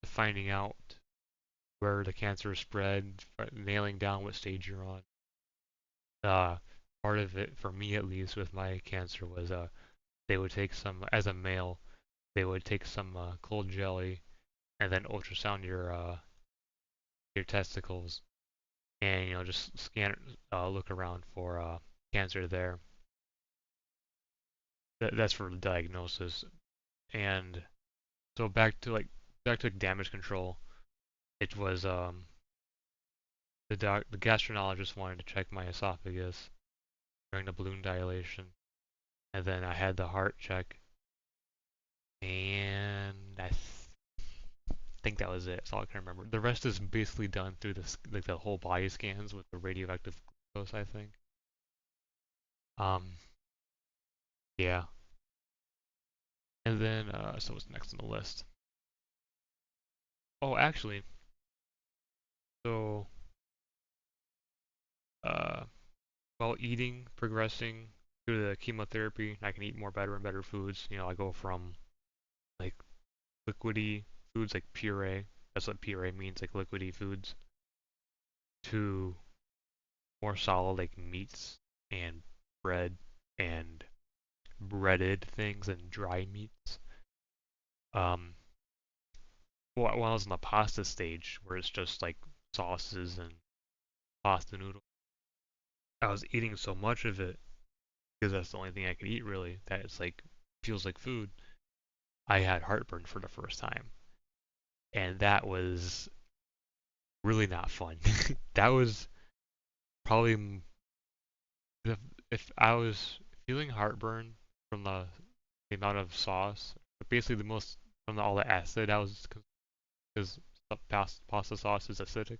A: finding out where the cancer is spread, nailing down what stage you're on, uh, part of it, for me at least, with my cancer was they would take some, as a male, they would take some cold jelly and then ultrasound your testicles and just scan look around for cancer there. That's for the diagnosis. And so back to damage control. It was the gastroenterologist wanted to check my esophagus during the balloon dilation, and then I had the heart check, and I think that was it. That's all I can remember. The rest is basically done through like the whole body scans with the radioactive glucose, I think. Um, yeah. And then so what's next on the list? Oh, actually, so uh, while eating, progressing through the chemotherapy, I can eat more better and better foods. I go from like liquidy foods like puree. That's what puree means, like liquidy foods, to more solid like meats and bread and breaded things and dry meats. Um, while I was in the pasta stage, where it's just like sauces and pasta noodles, I was eating so much of it because that's the only thing I could eat really. That it's like feels like food. I had heartburn for the first time, and that was really not fun. That was probably if I was feeling heartburn from the amount of sauce, basically the most from all the acid. I was because pasta sauce is acidic.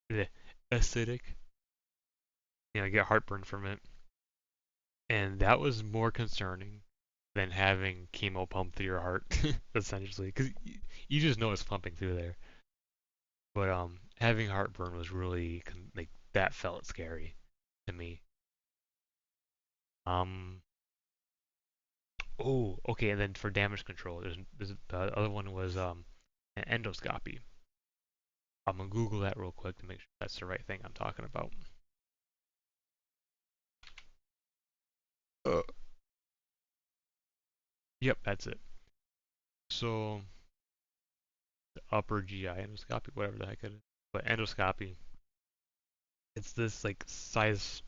A: Yeah, acidic. I get heartburn from it, and that was more concerning than having chemo pump through your heart, essentially, because you just know it's pumping through there. But having heartburn was really like that felt scary to me. Um, oh, okay, and then for damage control, there's the other one was an endoscopy. I'm gonna Google that real quick to make sure that's the right thing I'm talking about. Uh, yep, that's it. So the upper GI endoscopy, whatever the heck it is, but endoscopy, it's this like seismatic,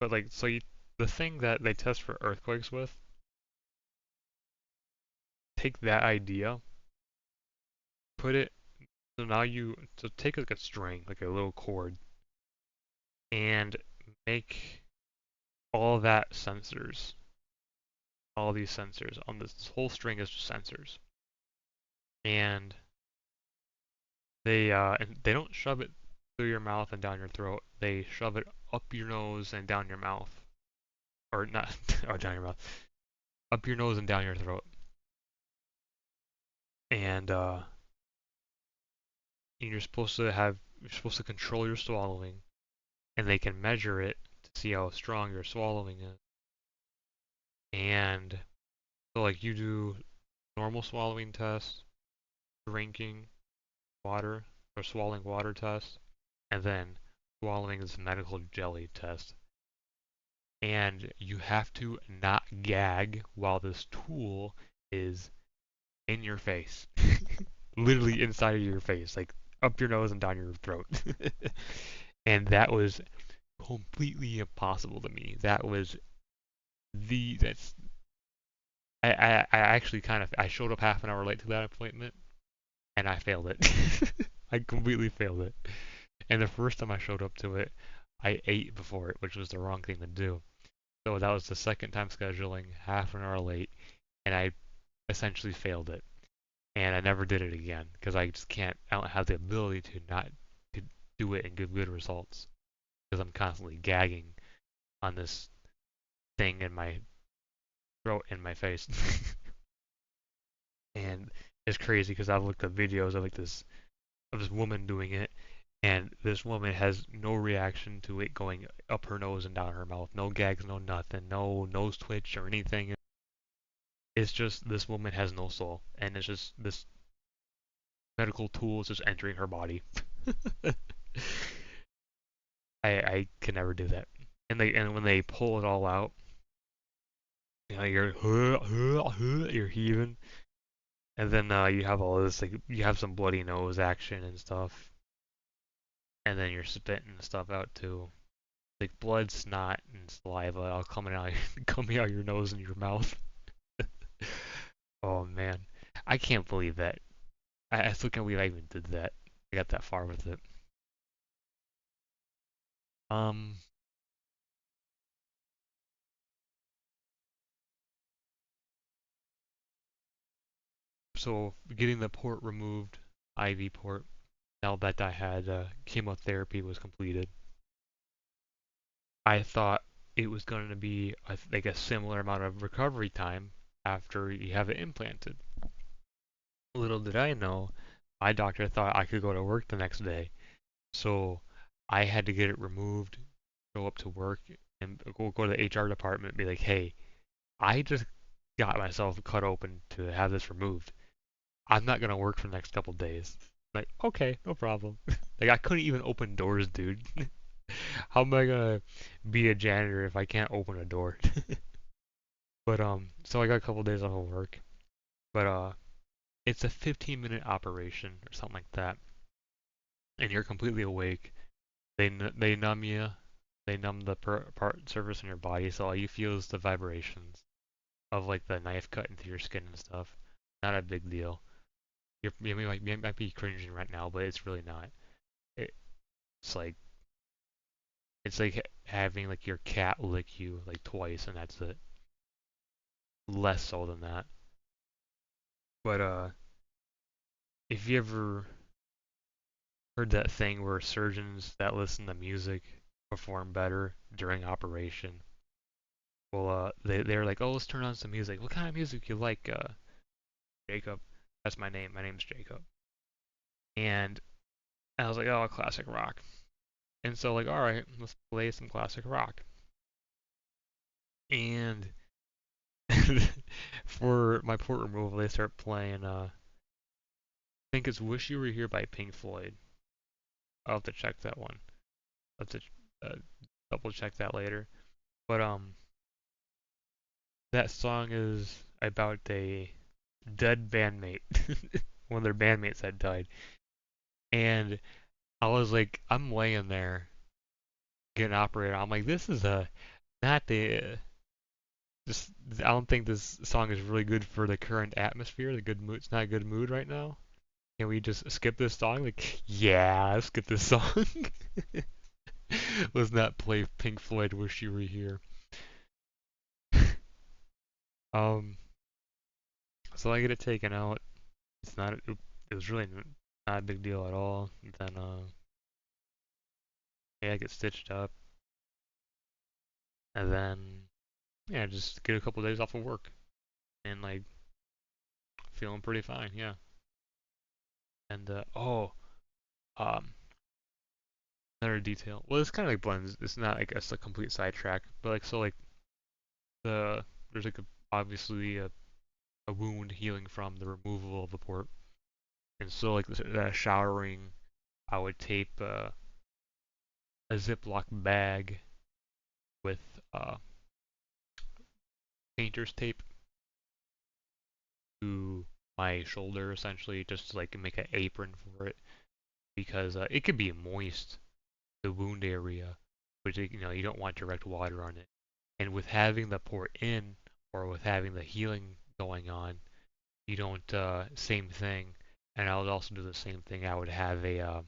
A: but like so the thing that they test for earthquakes with, take that idea, put it so now you so take like a string, like a little cord, and make all that sensors, all these sensors on this whole string is just sensors, and they don't shove it through your mouth and down your throat. They shove it up your nose and down your mouth, or not, or down your mouth, up your nose and down your throat, and you're supposed to control your swallowing, and they can measure it to see how strong your swallowing is. And so like you do normal swallowing test, drinking water or swallowing water test, and then swallowing this medical jelly test. And you have to not gag while this tool is in your face. Literally inside of your face, like up your nose and down your throat. And that was completely impossible to me. That was that's I actually kind of I showed up half an hour late to that appointment and I failed it. I completely failed it. And the first time I showed up to it, I ate before it, which was the wrong thing to do. So that was the second time scheduling, half an hour late, and I essentially failed it. And I never did it again because I just can't. I don't have the ability to not to do it and get good results because I'm constantly gagging on this thing in my throat and my face. And it's crazy because I've looked at videos of like this woman doing it, And this woman has no reaction to it going up her nose and down her mouth. No gags, no nothing, no nose twitch or anything. It's just this woman has no soul, and it's just this medical tool is just entering her body. I can never do that. And when they pull it all out, you know, you're heaving, and then you have all this like you have some bloody nose action and stuff, and then you're spitting stuff out too, like blood, snot, and saliva all coming out coming out your nose and your mouth. Oh man, I can't believe that. I still can't believe I even did that. I got that far with it. Um, so getting the port removed, IV port. Now that I had chemotherapy was completed, I thought it was going to be like a similar amount of recovery time after you have it implanted. Little did I know, my doctor thought I could go to work the next day. So I had to get it removed, go up to work, and go to the HR department and be like, hey, I just got myself cut open to have this removed. I'm not going to work for the next couple days. Like, okay, no problem. Like, I couldn't even open doors, dude. How am I going to be a janitor if I can't open a door? But, so I got a couple days off of work. But, it's a 15-minute operation or something like that. And you're completely awake. They numb you. They numb the part surface in your body, so all you feel is the vibrations of like the knife cutting through your skin and stuff. Not a big deal. You might be cringing right now, but it's really not. It's like it's like having like your cat lick you like twice, and that's it. Less so than that. But if you ever heard that thing where surgeons that listen to music perform better during operation, well, they're like, oh, let's turn on some music. What kind of music you like, Jacob? That's my name. My name's Jacob. And I was like, oh, classic rock. And so like, all right, let's play some classic rock. And for my port removal, they start playing. I think it's "Wish You Were Here" by Pink Floyd. I'll have to check that one. I'll have to uh, double check that later. But that song is about a dead bandmate. One of their bandmates had died, and I was like, I'm laying there getting operated. I'm like, this is a not the just I don't think this song is really good for the current atmosphere. The good mood. It's not a good mood right now. Can we just skip this song? Like, yeah, skip this song. Let's not play Pink Floyd "Wish You Were Here." Um, so I get it taken out. It's not. It was really not a big deal at all. Then yeah, I get stitched up, and then yeah, just get a couple days off of work, and like feeling pretty fine. Yeah, and um, another detail. Well, it's kind of like blends. It's not like a complete sidetrack, but like so like the there's like obviously a wound healing from the removal of the port. And so, like showering, I would tape a Ziploc bag with painter's tape to my shoulder, essentially, just to like make an apron for it, because it could be moist, the wound area, which you don't want direct water on it. And with having the port in, or with having the healing going on, you don't same thing. And I would also do the same thing. I would have a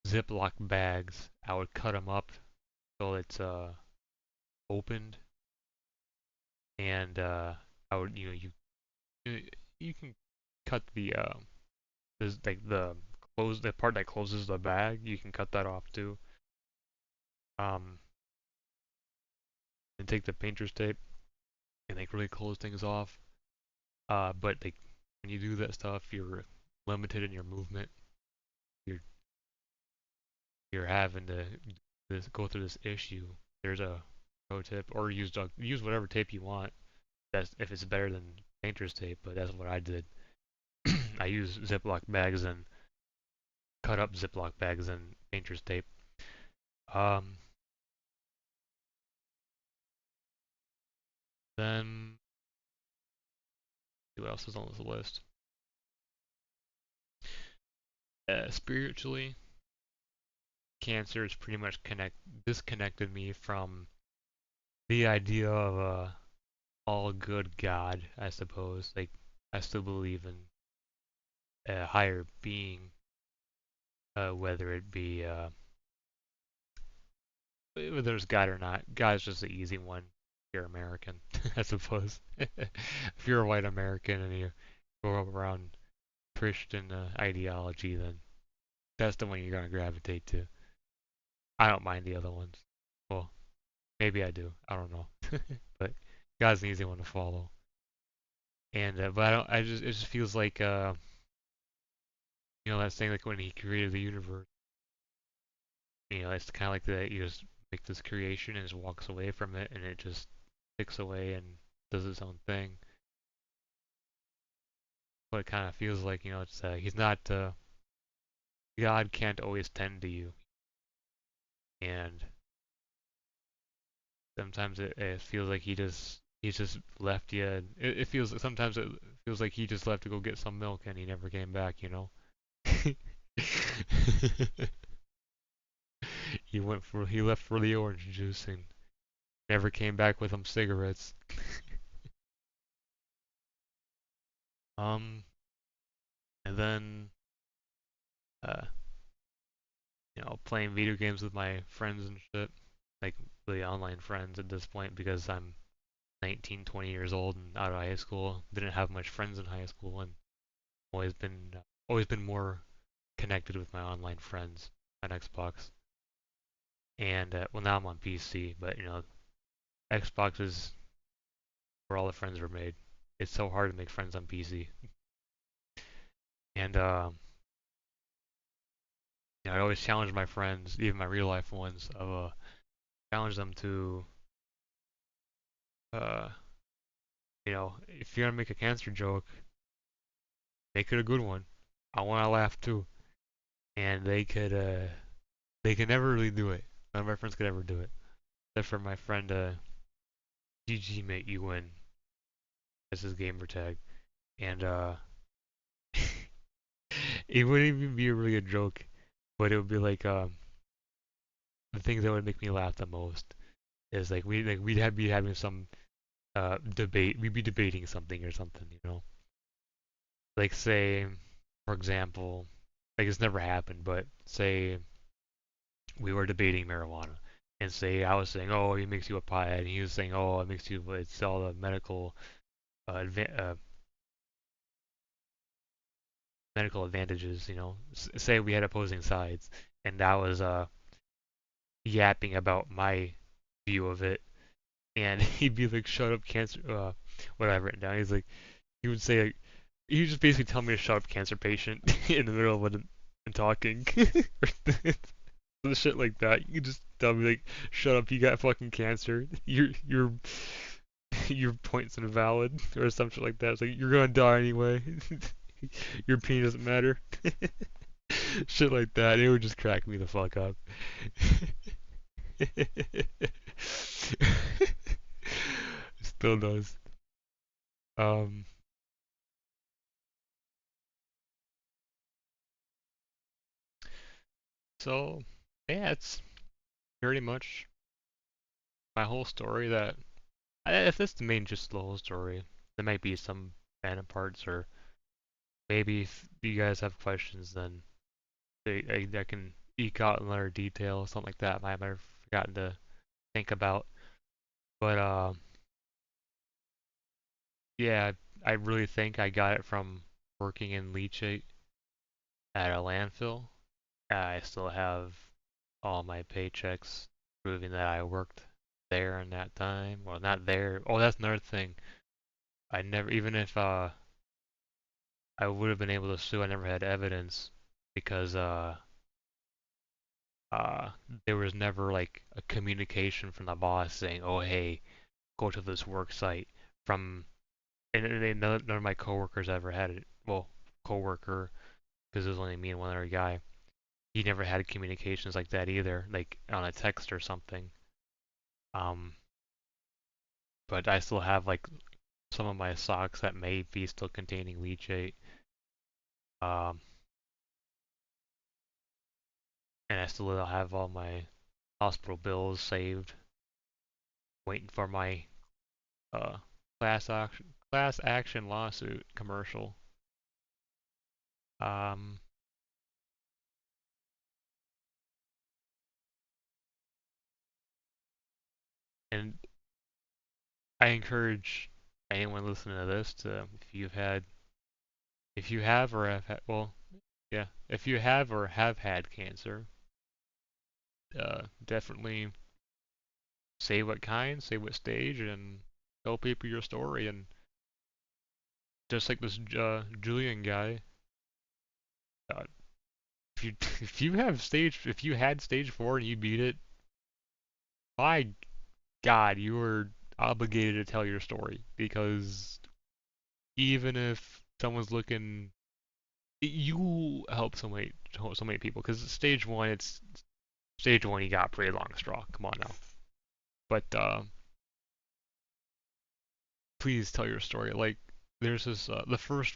A: Ziploc bags. I would cut them up so it's opened, and I would you can cut the there's like the part that closes the bag. You can cut that off too. Um, and take the painter's tape and like really close things off. But like when you do that stuff, you're limited in your movement. You're you're having to go through this issue, there's a pro tip, or use whatever tape you want. That's if it's better than painter's tape, but that's what I did. I use Ziploc bags and cut up Ziploc bags and painter's tape. Um, then who else is on this list? Spiritually, cancer has pretty much disconnected me from the idea of a all good God, I suppose. Like I still believe in a higher being, whether it be whether there's God or not. God's just the easy one. If you're American, I suppose. If you're a white American and you grow up around Christian ideology, then that's the one you're gonna gravitate to. I don't mind the other ones. Well, maybe I do. I don't know. But God's an easy one to follow. And but I don't. I just it just feels like that saying like when he created the universe. It's kind of like that. You just make this creation and just walks away from it, and it just ticks away and does its own thing. What it kind of feels like, it's he's not. God can't always tend to you, and sometimes it feels like he's just left you. It feels sometimes it feels like he just left to go get some milk and he never came back. He left for the orange juice and never came back with some cigarettes. Um, and then uh, playing video games with my friends and shit, like really online friends at this point because I'm 19, 20 years old and out of high school. Didn't have much friends in high school and always been always been more connected with my online friends on Xbox. And well, now I'm on PC, but Xbox is where all the friends were made. It's so hard to make friends on PC. And I always challenge my friends, even my real life ones, of challenge them to uh, if you're gonna make a cancer joke, make it a good one. I want to laugh too. And they could never really do it. None of my friends could ever do it, except for my friend GG mate you win. That's his gamer tag, and it wouldn't even be a really a joke, but it would be like the things that would make me laugh the most is like be having some debate. We'd be debating something or something. Like say, for example, like it's never happened, but say we were debating marijuana, and say I was saying, oh, it makes you a pothead, and he was saying, oh, it makes you, it's all the medical advantages. Say we had opposing sides, and I was yapping about my view of it, and he'd be like, shut up, cancer, what I've written down. He would say, like, he would just basically tell me to shut up, cancer patient, in the middle of it and talking. The shit like that. You can just tell me like, shut up, you got fucking cancer. Your point's invalid or some shit like that. It's like you're gonna die anyway. Your opinion doesn't matter. Shit like that. It would just crack me the fuck up. Still does. Um. So yeah, it's pretty much my whole story. If that's the main gist of the whole story, there might be some random parts, or maybe if you guys have questions, then I can eke out another detail, something like that. I might have forgotten to think about. But yeah, I really think I got it from working in leachate at a landfill. I still have all my paychecks proving that I worked there in that time. Well, not there. Oh, that's another thing. I never, even if I would have been able to sue, I never had evidence because uh, there was never like a communication from the boss saying, "Oh, hey, go to this work site." From and none of my coworkers ever had it. Well, coworker, because it was only me and one other guy. He never had communications like that either, like on a text or something. Um, but I still have like some of my socks that may be still containing leachate. Um, and I still have all my hospital bills saved, waiting for my uh class action lawsuit commercial. Um, and I encourage anyone listening to this to, if you have or have had, well, yeah, if you have or have had cancer, definitely say what kind, say what stage, and tell people your story. And just like this Julian guy, uh, if you if you had stage 4 and you beat it, my God, you were obligated to tell your story because even if someone's looking, you help so many people. Because stage 1, it's stage 1. You got pretty long straw. Come on now, but please tell your story. Like there's this the first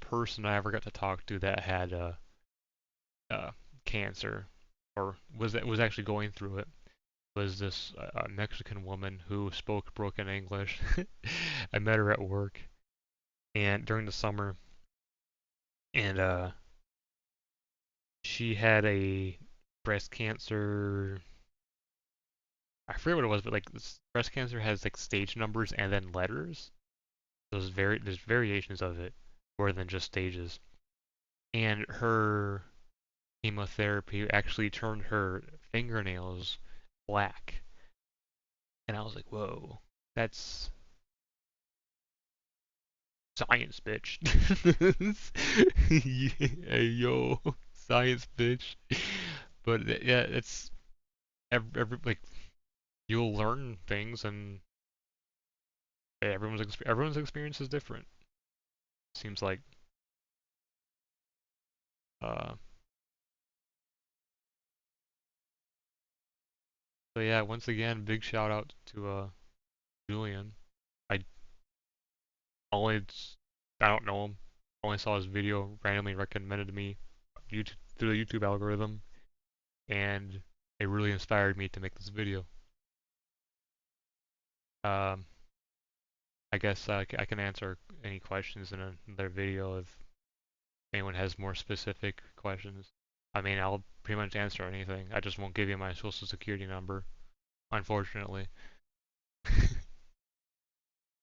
A: person I ever got to talk to that had uh, cancer or was actually going through it was this Mexican woman who spoke broken English. I met her at work and during the summer, and she had a breast cancer. I forget what it was, but like this breast cancer has like stage numbers and then letters. There's variations of it more than just stages. And her chemotherapy actually turned her fingernails black. And I was like, whoa, that's science, bitch. Yeah, yo, science, bitch. But yeah, it's like you'll learn things, and everyone's experience is different. Seems like. Uh, so yeah, once again, big shout out to Julian. I only I don't know him. Only saw his video randomly recommended to me YouTube through the YouTube algorithm, and it really inspired me to make this video. Um, I guess I can answer any questions in another video if anyone has more specific questions. I mean, I'll pretty much answer anything. I just won't give you my social security number, unfortunately.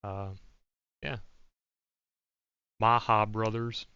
A: Um, yeah. Maha Brothers.